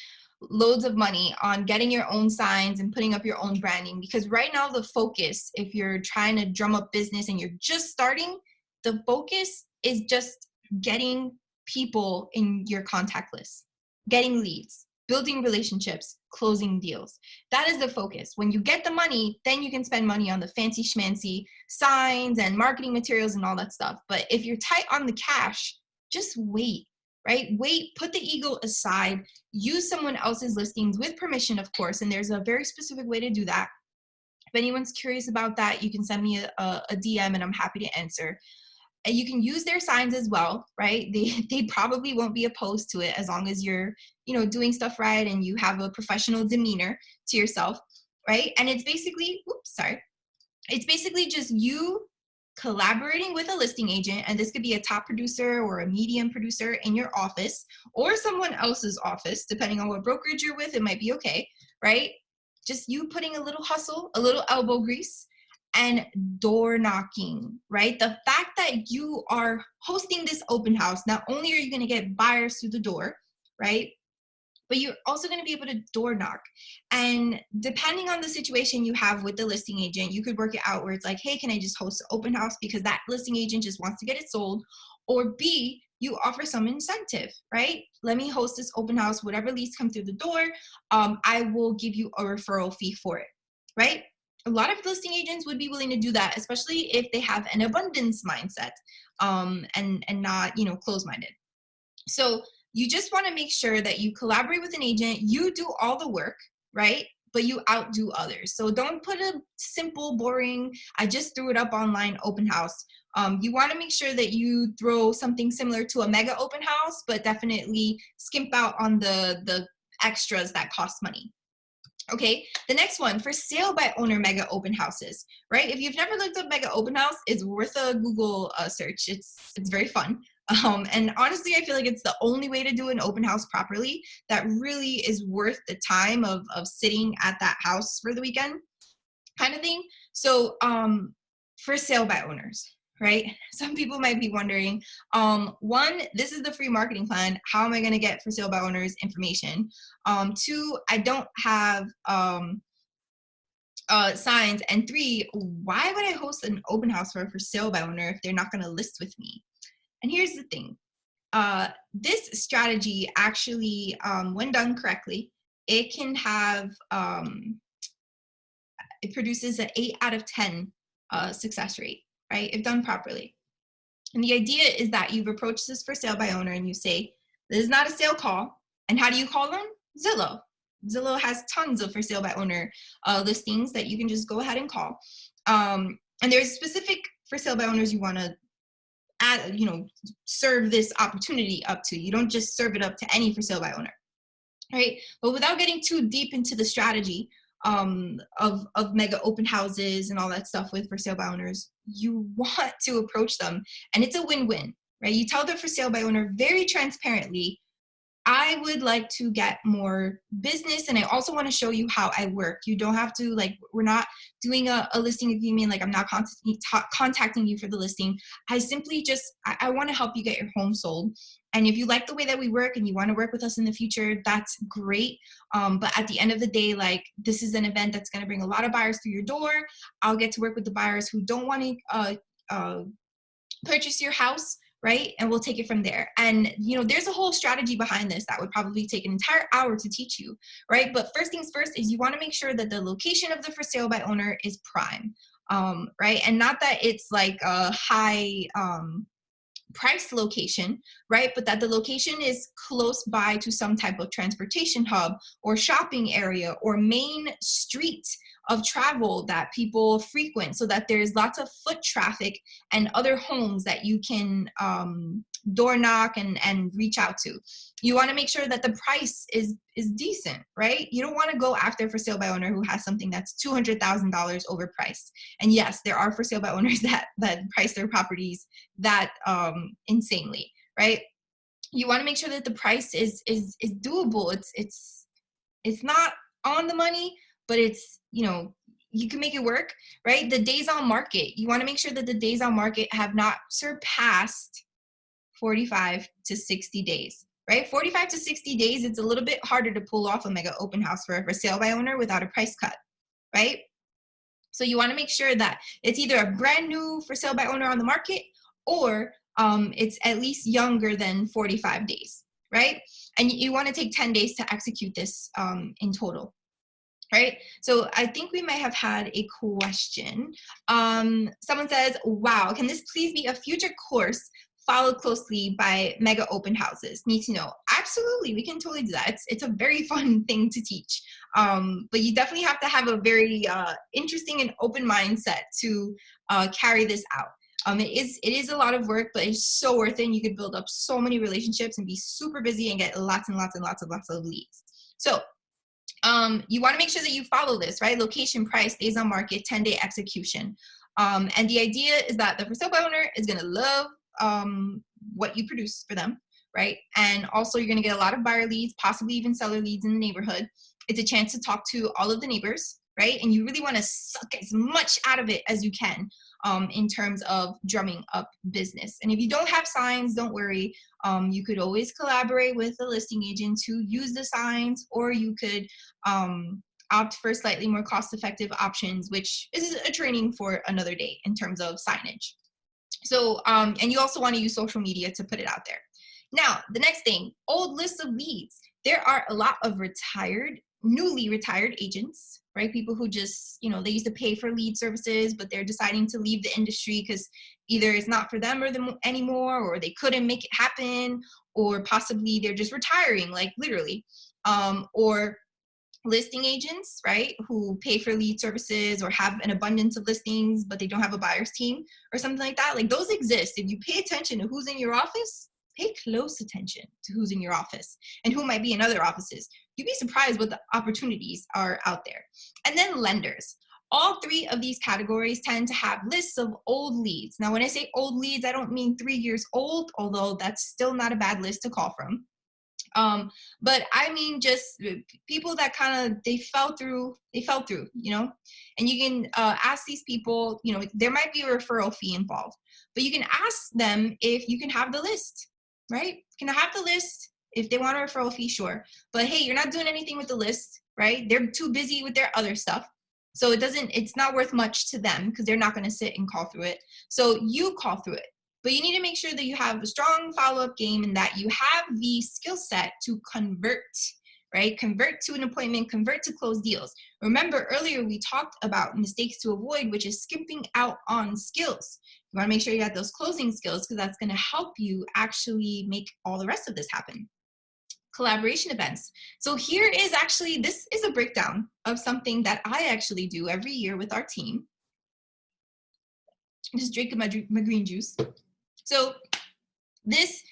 loads of money on getting your own signs and putting up your own branding, because right now the focus, if you're trying to drum up business and you're just starting, the focus is just getting people in your contact list, getting leads, building relationships, closing deals. That is the focus. When you get the money, then you can spend money on the fancy schmancy signs and marketing materials and all that stuff. But if you're tight on the cash, just wait, right? Wait, put the ego aside, use someone else's listings with permission, of course. And there's a very specific way to do that. If anyone's curious about that, you can send me a DM and I'm happy to answer. And you can use their signs as well, right? They probably won't be opposed to it as long as you're, doing stuff right and you have a professional demeanor to yourself, right? And it's basically, it's basically just you collaborating with a listing agent, and this could be a top producer or a medium producer in your office or someone else's office, depending on what brokerage you're with, it might be okay, right? Just you putting a little hustle, a little elbow grease, and door knocking, right? The fact that you are hosting this open house, not only are you going to get buyers through the door, right? But you're also going to be able to door knock. And depending on the situation you have with the listing agent, you could work it out where it's like, hey, can I just host an open house because that listing agent just wants to get it sold? Or B, you offer some incentive, right? Let me host this open house, whatever leads come through the door, I will give you a referral fee for it, right? A lot of listing agents would be willing to do that, especially if they have an abundance mindset, and not, closed-minded. So you just want to make sure that you collaborate with an agent, you do all the work, right? But you outdo others. So don't put a simple, boring, I just threw it up online open house. You want to make sure that you throw something similar to a mega open house, but definitely skimp out on the extras that cost money. Okay, the next one, for sale by owner mega open houses, right? If you've never looked up mega open house, it's worth a Google search. It's very fun. And honestly, I feel like it's the only way to do an open house properly that really is worth the time of sitting at that house for the weekend kind of thing. So for sale by owners, right? Some people might be wondering, one, this is the free marketing plan. How am I going to get for sale by owners information? Two, I don't have signs. And three, why would I host an open house for sale by owner if they're not going to list with me? And here's the thing. This strategy actually, when done correctly, it can have, it produces an 8 out of 10 success rate, right? If done properly. And the idea is that you've approached this for sale by owner and you say, this is not a sale call. And how do you call them? Zillow. Zillow has tons of for sale by owner listings that you can just go ahead and call. And there's specific for sale by owners you want to serve this opportunity up to. You don't just serve it up to any for sale by owner, right? But without getting too deep into the strategy of mega open houses and all that stuff with for sale by owners, you want to approach them, and it's a win-win, right? You tell the for sale by owner very transparently, I would like to get more business, and I also want to show you how I work. You don't have to, we're not doing a listing agreement, I'm not contacting you for the listing. I simply I want to help you get your home sold. And if you like the way that we work and you want to work with us in the future, that's great. But at the end of the day, this is an event that's going to bring a lot of buyers through your door. I'll get to work with the buyers who don't want to purchase your house, right? And we'll take it from there. And, there's a whole strategy behind this that would probably take an entire hour to teach you, right? But first things first is you want to make sure that the location of the for sale by owner is prime, right? And not that it's like a high price location, right? But that the location is close by to some type of transportation hub or shopping area or main street of travel that people frequent, so that there's lots of foot traffic and other homes that you can door knock and reach out to. You want to make sure that the price is decent, right? You don't want to go after for sale by owner who has something that's $200,000 overpriced. And yes, there are for sale by owners that price their properties that insanely, right? You want to make sure that the price is doable. It's not on the money, but it's, you can make it work, right? The days on market, you want to make sure that the days on market have not surpassed 45 to 60 days, right? 45 to 60 days, it's a little bit harder to pull off a mega open house for sale by owner without a price cut, right? So you want to make sure that it's either a brand new for sale by owner on the market, or it's at least younger than 45 days, right? And you want to take 10 days to execute this in total. Right? So I think we might have had a question. Someone says, wow, can this please be a future course followed closely by mega open houses? Need to know. Absolutely, we can totally do that. It's a very fun thing to teach. But you definitely have to have a very interesting and open mindset to carry this out. It is a lot of work, but it's so worth it. And you could build up so many relationships and be super busy and get lots and lots and lots of leads. So you want to make sure that you follow this, right? Location, price, days on market, 10-day execution. And the idea is that the for sale by owner is going to love what you produce for them, right? And also you're going to get a lot of buyer leads, possibly even seller leads in the neighborhood. It's a chance to talk to all of the neighbors, right? And you really want to suck as much out of it as you can in terms of drumming up business. And if you don't have signs, don't worry. You could always collaborate with a listing agent to use the signs, or you could opt for slightly more cost-effective options, which is a training for another day in terms of signage. So, and you also want to use social media to put it out there. Now, the next thing, old lists of leads. There are a lot of newly retired agents, right? People who just, they used to pay for lead services, but they're deciding to leave the industry because either it's not for them or them anymore, or they couldn't make it happen, or possibly they're just retiring, like literally, or listing agents, right, who pay for lead services or have an abundance of listings, but they don't have a buyer's team or something like that. Like, those exist. If you pay attention to who's in your office, pay close attention to who's in your office and who might be in other offices. You'd be surprised what the opportunities are out there. And then lenders. All three of these categories tend to have lists of old leads. Now, when I say old leads, I don't mean 3 years old, although that's still not a bad list to call from. But I mean just people that kind of they fell through, and you can ask these people, there might be a referral fee involved, but you can ask them if you can have the list, right? Can I have the list? If they want a referral fee, sure. But hey, you're not doing anything with the list, right? They're too busy with their other stuff. So it's not worth much to them because they're not going to sit and call through it. So you call through it. But you need to make sure that you have a strong follow-up game and that you have the skill set to convert, right? Convert to an appointment, convert to close deals. Remember earlier we talked about mistakes to avoid, which is skipping out on skills. You want to make sure you have those closing skills because that's going to help you actually make all the rest of this happen. Collaboration events. So this is a breakdown of something that I actually do every year with our team. Just drinking my green juice. So this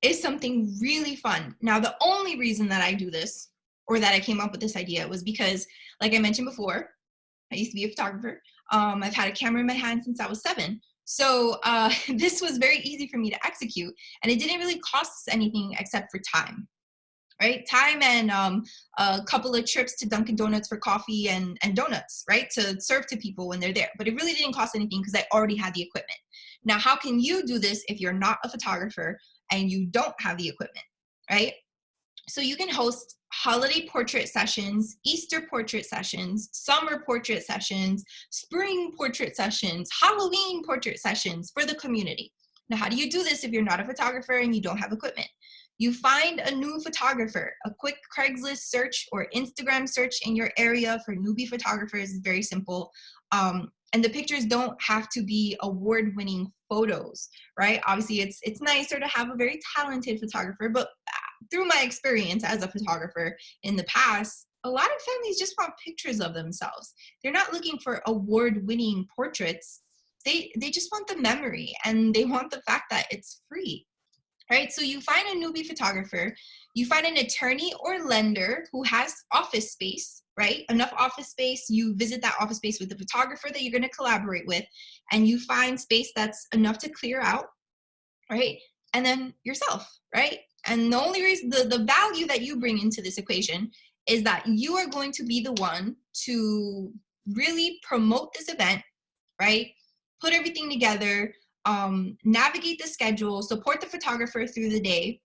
is something really fun. Now, the only reason that I do this, or that I came up with this idea, was because, like I mentioned before, I used to be a photographer. I've had a camera in my hand since I was 7. So this was very easy for me to execute, and it didn't really cost us anything except for time, right? Time and a couple of trips to Dunkin' Donuts for coffee and donuts, right? To serve to people when they're there. But it really didn't cost anything because I already had the equipment. Now, how can you do this if you're not a photographer and you don't have the equipment, right? So you can host holiday portrait sessions, Easter portrait sessions, summer portrait sessions, spring portrait sessions, Halloween portrait sessions for the community. Now, how do you do this if you're not a photographer and you don't have equipment? You find a new photographer. A quick Craigslist search or Instagram search in your area for newbie photographers is very simple. And the pictures don't have to be award-winning photos, right? Obviously, it's nicer to have a very talented photographer, but through my experience as a photographer in the past, a lot of families just want pictures of themselves. They're not looking for award-winning portraits. They just want the memory, and they want the fact that it's free. Right, so you find a newbie photographer, you find an attorney or lender who has office space, right? Enough office space, you visit that office space with the photographer that you're going to collaborate with, and you find space that's enough to clear out, right? And then yourself, right? And the only reason, the value that you bring into this equation is that you are going to be the one to really promote this event, right? Put everything together, navigate the schedule, support the photographer through the day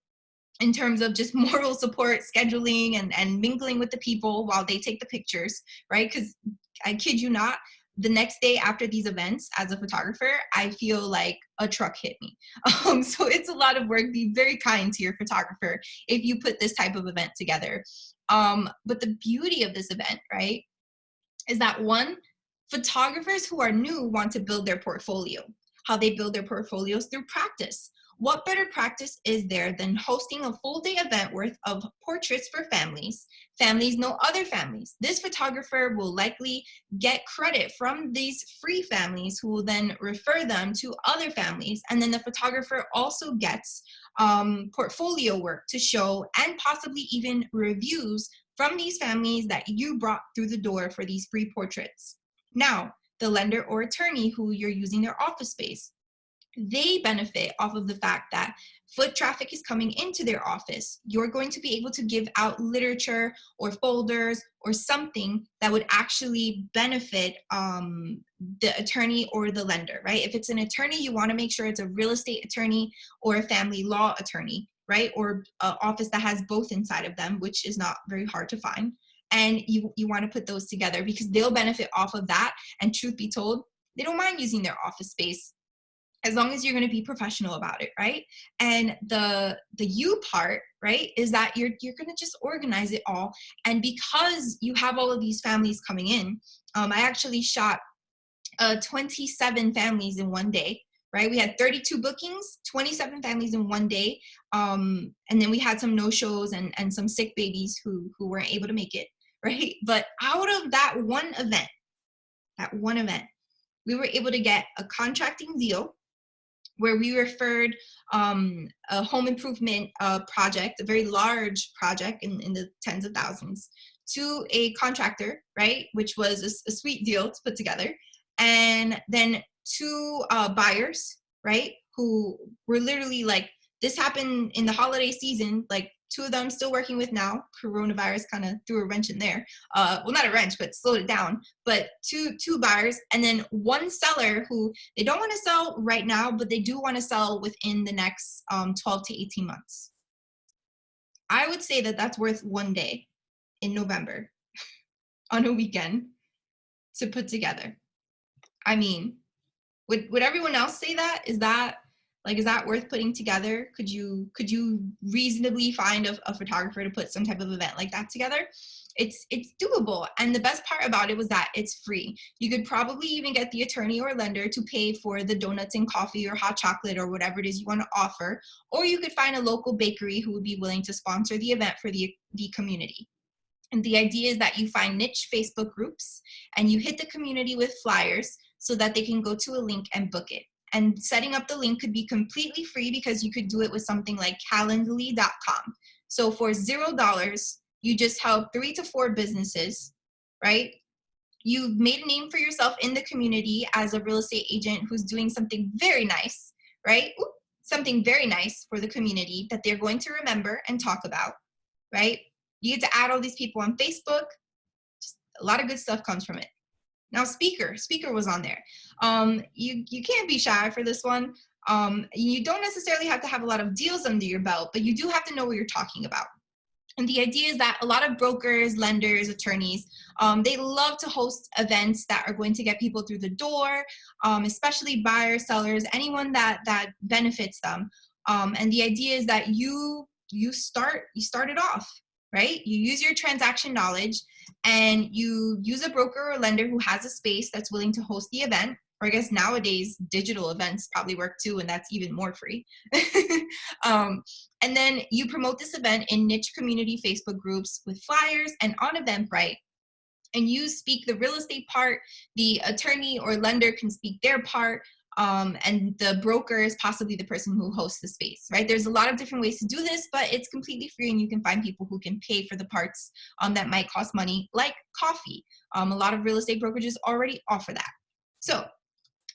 in terms of just moral support, scheduling, and mingling with the people while they take the pictures, right? Because I kid you not, the next day after these events as a photographer, I feel like a truck hit me. So it's a lot of work. Be very kind to your photographer if you put this type of event together. But the beauty of this event, right, is that one, photographers who are new want to build their portfolio. How they build their portfolios through practice. what better practice is there than hosting a full day event worth of portraits for families? Families know other families. This photographer will likely get credit from these free families who will then refer them to other families. And then the photographer also gets portfolio work to show, and possibly even reviews from these families that you brought through the door for these free portraits. Now, the lender or attorney who you're using their office space, they benefit off of the fact that foot traffic is coming into their office. You're going to be able to give out literature or folders or something that would actually benefit the attorney or the lender, right? If it's an attorney, you want to make sure it's a real estate attorney or a family law attorney, right? Or an office that has both inside of them, which is not very hard to find. And you want to put those together because they'll benefit off of that. And truth be told, they don't mind using their office space as long as you're going to be professional about it, right? And the you part, right, is that you're going to just organize it all. And because you have all of these families coming in, I actually shot 27 families in one day, right? We had 32 bookings, 27 families in one day. And then we had some no-shows and some sick babies who weren't able to make it, right? But out of that one event, we were able to get a contracting deal where we referred a home improvement project, a very large project in the tens of thousands, to a contractor, right? Which was a sweet deal to put together. And then two buyers, right? Who were literally like, this happened in the holiday season, like two of them still working with now. Coronavirus kind of threw a wrench in there. Well, not a wrench, but slowed it down. But two buyers, and then one seller who they don't want to sell right now, but they do want to sell within the next 12 to 18 months. I would say that that's worth one day in November on a weekend to put together. I mean, would everyone else say that? Is that worth putting together? Could you reasonably find a photographer to put some type of event like that together? It's doable. And the best part about it was that it's free. You could probably even get the attorney or lender to pay for the donuts and coffee or hot chocolate or whatever it is you want to offer. Or you could find a local bakery who would be willing to sponsor the event for the community. And the idea is that you find niche Facebook groups and you hit the community with flyers so that they can go to a link and book it. And setting up the link could be completely free because you could do it with something like calendly.com. So for $0, you just help 3 to 4 businesses, right? You've made a name for yourself in the community as a real estate agent who's doing something very nice, right? Something very nice for the community that they're going to remember and talk about, right? You get to add all these people on Facebook. Just a lot of good stuff comes from it. Now, Speaker was on there. You can't be shy for this one. You don't necessarily have to have a lot of deals under your belt, but you do have to know what you're talking about. And the idea is that a lot of brokers, lenders, attorneys, they love to host events that are going to get people through the door, especially buyers, sellers, anyone that benefits them. And the idea is that you start it off, right? You use your transaction knowledge and you use a broker or lender who has a space that's willing to host the event. Or I guess nowadays digital events probably work too, and that's even more free. And then you promote this event in niche community Facebook groups with flyers and on Eventbrite. And you speak the real estate part, the attorney or lender can speak their part, and the broker is possibly the person who hosts the space, right? There's a lot of different ways to do this, but it's completely free and you can find people who can pay for the parts that might cost money, like coffee. A lot of real estate brokerages already offer that. So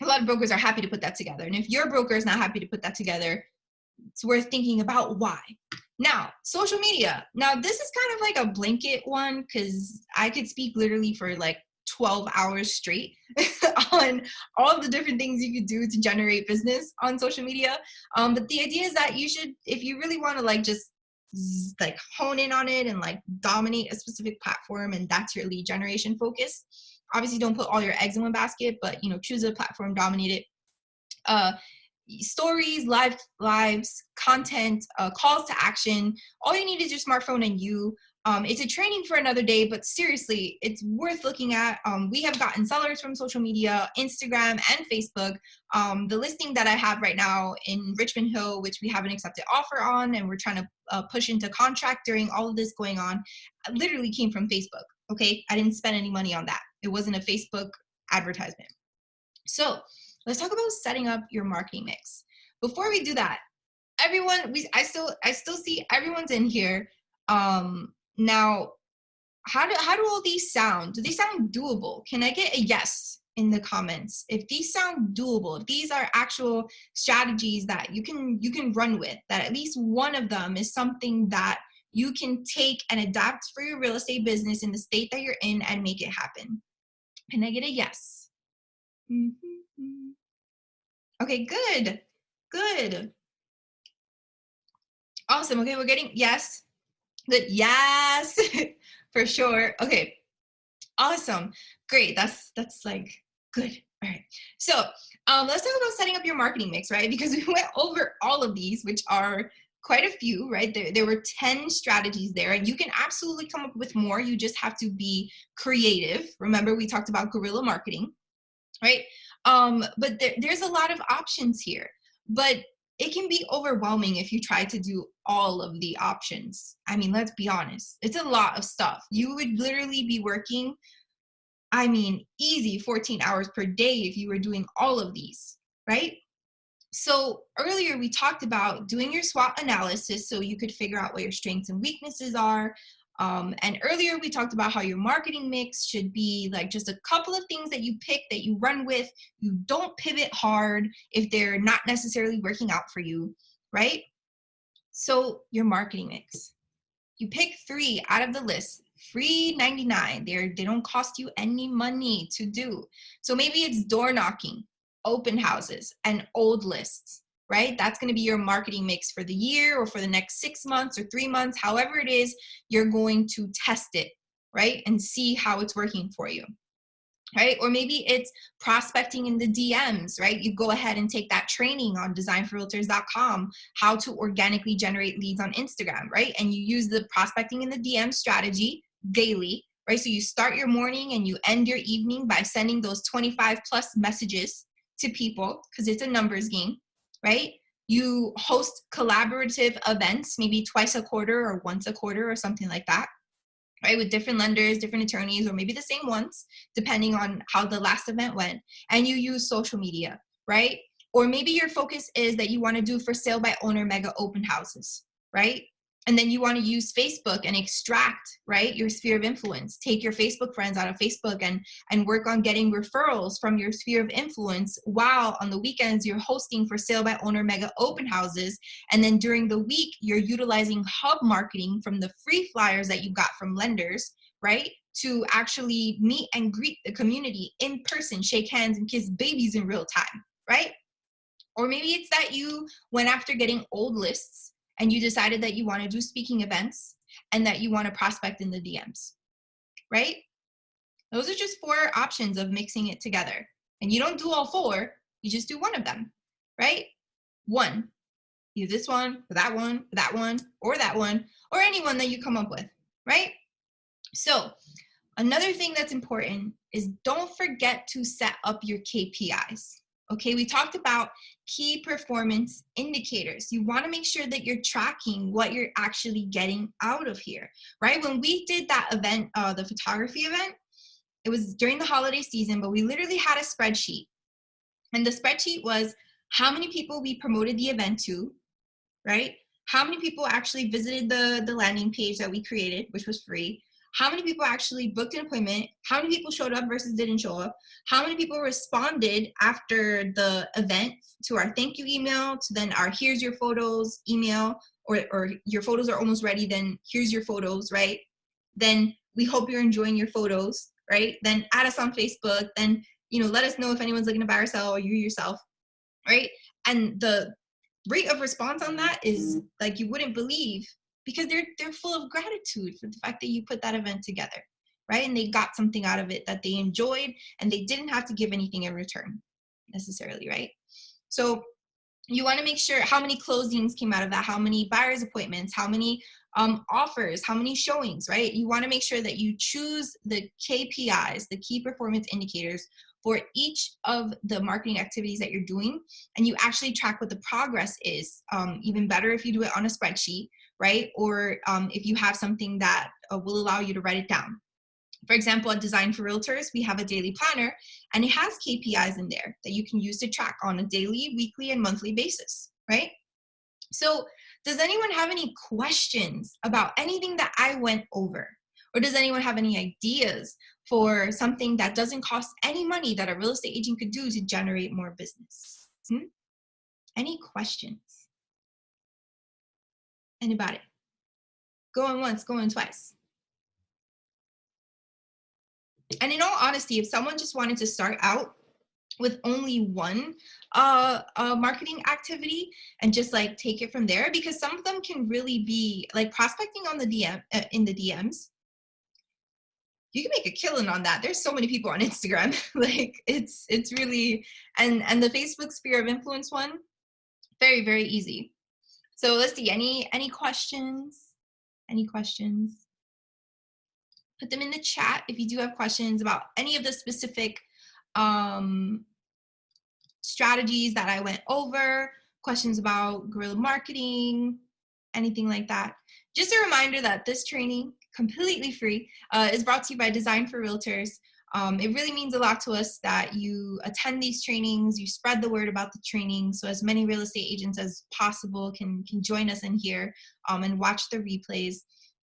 a lot of brokers are happy to put that together. And if your broker is not happy to put that together, it's worth thinking about why. Now, social media. Now, this is kind of like a blanket one because I could speak literally for like 12 hours straight on all of the different things you could do to generate business on social media. But the idea is that you should, if you really want to like just like hone in on it and like dominate a specific platform and that's your lead generation focus, obviously don't put all your eggs in one basket, but choose a platform, dominate it. Stories, lives, content, calls to action. All you need is your smartphone and you. It's a training for another day, but seriously, it's worth looking at. We have gotten sellers from social media, Instagram and Facebook. The listing that I have right now in Richmond Hill, which we have an accepted offer on, and we're trying to push into contract during all of this going on, literally came from Facebook. Okay, I didn't spend any money on that. It wasn't a Facebook advertisement. So let's talk about setting up your marketing mix. Before we do that, everyone, I still see everyone's in here. Now, how do all these sound? Do they sound doable? Can I get a yes in the comments if these sound doable? If these are actual strategies that you can run with, that at least one of them is something that you can take and adapt for your real estate business in the state that you're in and make it happen. Can I get a yes? Mm-hmm. Okay, good. Awesome. Okay, we're getting yes. Good. Yes, for sure. Okay. Awesome. Great. That's like good. All right. So let's talk about setting up your marketing mix, right? Because we went over all of these, which are quite a few, right? There were 10 strategies there, and you can absolutely come up with more. You just have to be creative. Remember, we talked about guerrilla marketing, right? But there's a lot of options here, but it can be overwhelming if you try to do all of the options. I mean, let's be honest. It's a lot of stuff. You would literally be working, I mean, easy 14 hours per day if you were doing all of these, right? So earlier we talked about doing your SWOT analysis so you could figure out what your strengths and weaknesses are. And earlier we talked about how your marketing mix should be like just a couple of things that you pick, that you run with. You don't pivot hard if they're not necessarily working out for you, right? So your marketing mix, you pick 3 out of the list, free 99. They don't cost you any money to do. So maybe it's door knocking, open houses, and old lists, right? That's going to be your marketing mix for the year or for the next 6 months or 3 months, however it is, you're going to test it, right? And see how it's working for you, right? Or maybe it's prospecting in the DMs, right? You go ahead and take that training on designforrealtors.com, how to organically generate leads on Instagram, right? And you use the prospecting in the DM strategy daily, right? So you start your morning and you end your evening by sending those 25 plus messages to people, because it's a numbers game, right? You host collaborative events, maybe twice a quarter or once a quarter or something like that, right? With different lenders, different attorneys, or maybe the same ones, depending on how the last event went. And you use social media, right? Or maybe your focus is that you want to do for sale by owner mega open houses, right? And then you want to use Facebook and extract, right, your sphere of influence. Take your Facebook friends out of Facebook and work on getting referrals from your sphere of influence, while on the weekends you're hosting for sale by owner mega open houses. And then during the week, you're utilizing hub marketing from the free flyers that you got from lenders, right, to actually meet and greet the community in person, shake hands and kiss babies in real time, right? Or maybe it's that you went after getting old lists and you decided that you want to do speaking events and that you want to prospect in the DMs, right? Those are just 4 options of mixing it together. And you don't do all 4, you just do one of them, right? One, either this one, or that one, or that one, or that one, or any one that you come up with, right? So another thing that's important is don't forget to set up your KPIs. Okay, we talked about key performance indicators. You want to make sure that you're tracking what you're actually getting out of here, right? When we did that event, the photography event, it was during the holiday season, but we literally had a spreadsheet. And the spreadsheet was how many people we promoted the event to, right? How many people actually visited the landing page that we created, which was free? How many people actually booked an appointment? How many people showed up versus didn't show up? How many people responded after the event to our thank you email, to then our here's your photos email, or your photos are almost ready, then here's your photos, right? Then we hope you're enjoying your photos, right? Then add us on Facebook, then, let us know if anyone's looking to buy or sell, or you yourself, right? And the rate of response on that is like you wouldn't believe, because they're full of gratitude for the fact that you put that event together, right? And they got something out of it that they enjoyed, and they didn't have to give anything in return necessarily, right? So you want to make sure how many closings came out of that, how many buyer's appointments, how many Offers, how many showings, right? You want to make sure that you choose the KPIs, the key performance indicators, for each of the marketing activities that you're doing, and you actually track what the progress is. Even better if you do it on a spreadsheet, right? Or if you have something that will allow you to write it down. For example, at Design for Realtors, we have a daily planner, and it has KPIs in there that you can use to track on a daily, weekly, and monthly basis, right? So does anyone have any questions about anything that I went over? Or does anyone have any ideas for something that doesn't cost any money that a real estate agent could do to generate more business? Any questions? Anybody? Going once, going twice. And in all honesty, if someone just wanted to start out with only one marketing activity and just like take it from there, because some of them can really be like prospecting on the DM in the DMs. You can make a killing on that. There's so many people on Instagram. Like it's really, and the Facebook sphere of influence one, very, very easy. So let's see, any questions? Any questions? Put them in the chat if you do have questions about any of the specific strategies that I went over, questions about guerrilla marketing, anything like that. Just a reminder that this training, completely free, is brought to you by Design for Realtors. It really means a lot to us that you attend these trainings, you spread the word about the training, so as many real estate agents as possible can join us in here and watch the replays.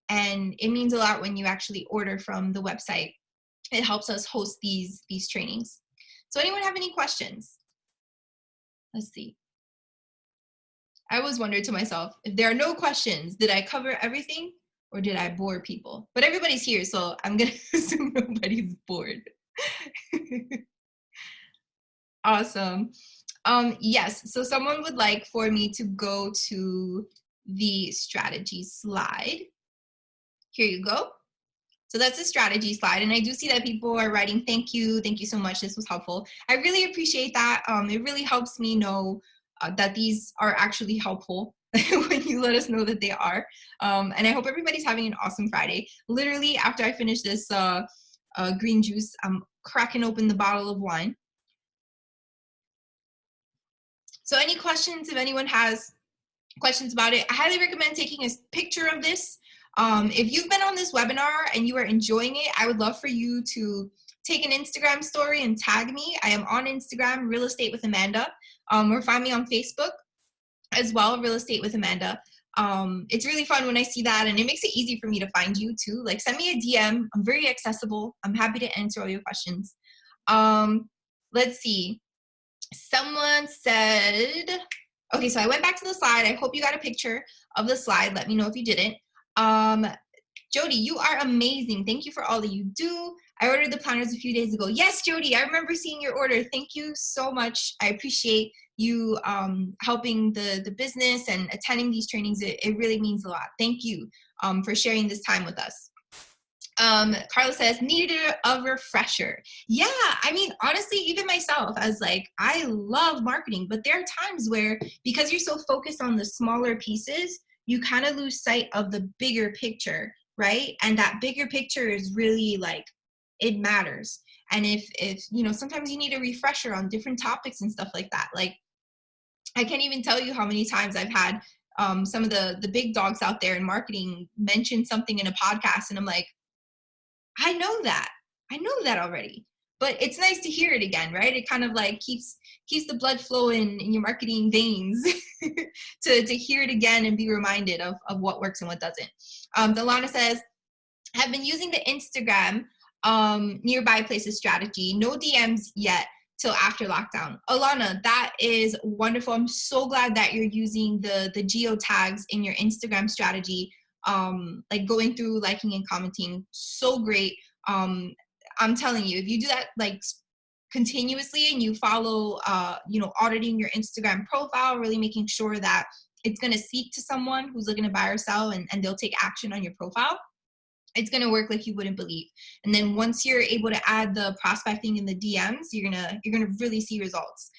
And it means a lot when you actually order from the website. It helps us host these trainings. So anyone have any questions? Let's see. I always wondered to myself, if there are no questions, did I cover everything or did I bore people? But everybody's here, so I'm going to assume nobody's bored. Awesome. Yes, so someone would like for me to go to the strategy slide. Here you go. So that's the strategy slide. And I do see that people are writing, thank you so much, this was helpful. I really appreciate that. It really helps me know that these are actually helpful when you let us know that they are. And I hope everybody's having an awesome Friday. Literally, after I finish this green juice, I'm cracking open the bottle of wine. So any questions, if anyone has questions about it, I highly recommend taking a picture of this. If you've been on this webinar and you are enjoying it, I would love for you to take an Instagram story and tag me. I am on Instagram, Real Estate with Amanda, or find me on Facebook as well, Real Estate with Amanda. It's really fun when I see that, and it makes it easy for me to find you too. Like send me a DM. I'm very accessible. I'm happy to answer all your questions. Let's see. Someone said, okay, so I went back to the slide. I hope you got a picture of the slide. Let me know if you didn't. Jody, you are amazing. Thank you for all that you do. I ordered the planners a few days ago. Yes, Jody, I remember seeing your order. Thank you so much. I appreciate you helping the business and attending these trainings. It really means a lot. Thank you for sharing this time with us. Carla says, needed a refresher. Yeah, I mean, honestly, even myself, as like, I love marketing, but there are times where, because you're so focused on the smaller pieces, you kind of lose sight of the bigger picture, right? And that bigger picture is really like, it matters. And if you know, sometimes you need a refresher on different topics and stuff like that. Like, I can't even tell you how many times I've had some of the big dogs out there in marketing mention something in a podcast, and I'm like, I know that already, but it's nice to hear it again, right? It kind of like keeps the blood flowing in your marketing veins to hear it again and be reminded of what works and what doesn't. Delana says, I've been using the Instagram nearby places strategy, no DMs yet till after lockdown. Alana, that is wonderful. I'm so glad that you're using the geo tags in your Instagram strategy. Like going through, liking and commenting, so great. I'm telling you, if you do that like continuously and you follow, you know, auditing your Instagram profile, really making sure that it's going to speak to someone who's looking to buy or sell, and they'll take action on your profile, it's going to work like you wouldn't believe. And then once you're able to add the prospecting in the DMs, you're gonna really see results.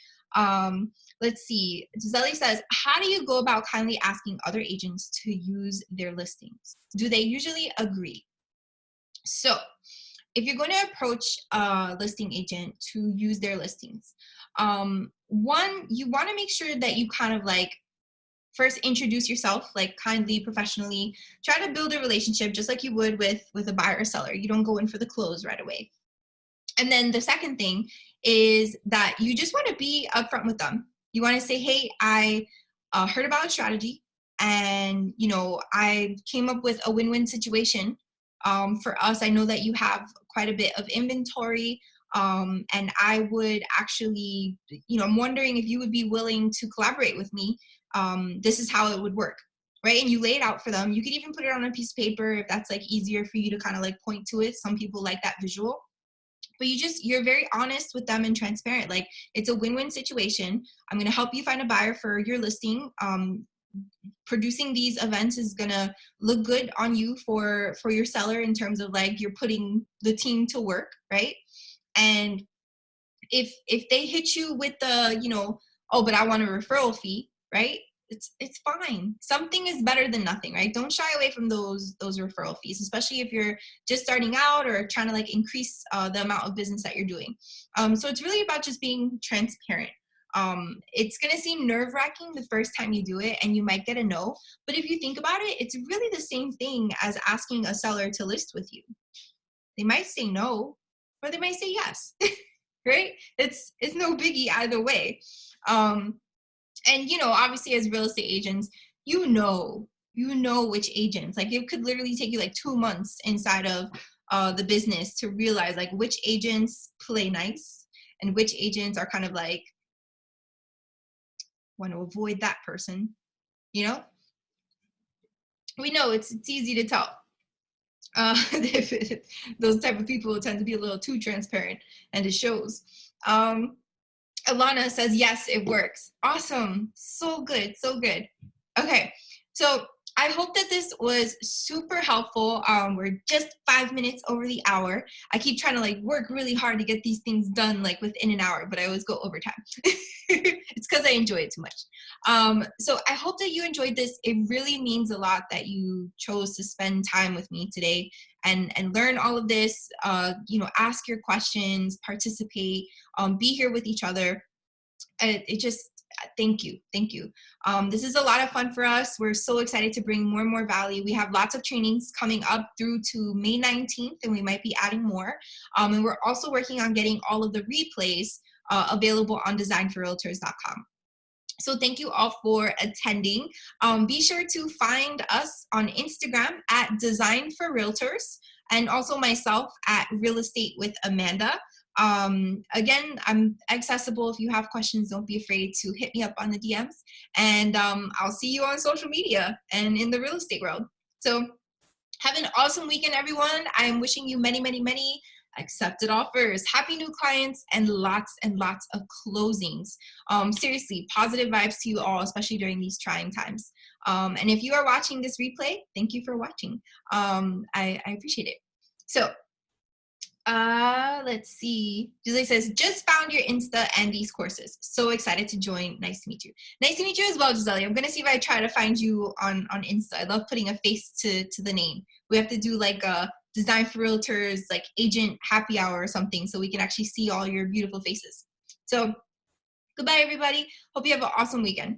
Let's see. Gisele says, how do you go about kindly asking other agents to use their listings? Do they usually agree? So if you're going to approach a listing agent to use their listings, one, you want to make sure that you kind of like first introduce yourself, like kindly, professionally. Try to build a relationship just like you would with a buyer or seller. You don't go in for the close right away. And then the second thing is that you just want to be upfront with them. You want to say, hey, I heard about a strategy, and I came up with a win-win situation for us. I know that you have quite a bit of inventory, and I would actually, I'm wondering if you would be willing to collaborate with me. This is how it would work, right? And you lay it out for them. You could even put it on a piece of paper if that's like easier for you to kind of like point to it. Some people like that visual. But you're very honest with them and transparent. Like, it's a win-win situation. I'm going to help you find a buyer for your listing. Producing these events is going to look good on you for your seller in terms of like you're putting the team to work, right? And if they hit you with the, oh, but I want a referral fee, right? It's fine. Something is better than nothing, right? Don't shy away from those referral fees, especially if you're just starting out or trying to like increase the amount of business that you're doing. So it's really about just being transparent. It's gonna seem nerve-wracking the first time you do it, and you might get a no. But if you think about it, it's really the same thing as asking a seller to list with you. They might say no, or they might say yes. Right? It's no biggie either way. And obviously as real estate agents, you know which agents, like it could literally take you like 2 months inside of the business to realize like which agents play nice and which agents are kind of like want to avoid that person. We know it's easy to tell. Those type of people tend to be a little too transparent, and it shows. Alana says, yes, it works. Awesome. So good. So good. Okay. So I hope that this was super helpful. We're just 5 minutes over the hour. I keep trying to like work really hard to get these things done like within an hour, but I always go overtime. It's because I enjoy it too much. So I hope that you enjoyed this. It really means a lot that you chose to spend time with me today and learn all of this. Ask your questions, participate, be here with each other. It just, thank you. This is a lot of fun for us. We're so excited to bring more and more value. We have lots of trainings coming up through to May 19th, and we might be adding more. And we're also working on getting all of the replays available on designforrealtors.com. So thank you all for attending. Be sure to find us on Instagram at Design for Realtors, and also myself at Real Estate with Amanda. Again, I'm accessible. If you have questions, don't be afraid to hit me up on the DMs, and I'll see you on social media and in the real estate world. So have an awesome weekend, everyone. I am wishing you many, many, many accepted offers, happy new clients, and lots of closings. Seriously, positive vibes to you all, especially during these trying times. And if you are watching this replay, thank you for watching. I appreciate it. So let's see. Gisele says, just found your Insta and these courses. So excited to join. Nice to meet you. Nice to meet you as well, Gisele. I'm gonna see if I try to find you on Insta. I love putting a face to the name. We have to do like a Design for Realtors, like agent happy hour or something, so we can actually see all your beautiful faces. So goodbye, everybody. Hope you have an awesome weekend.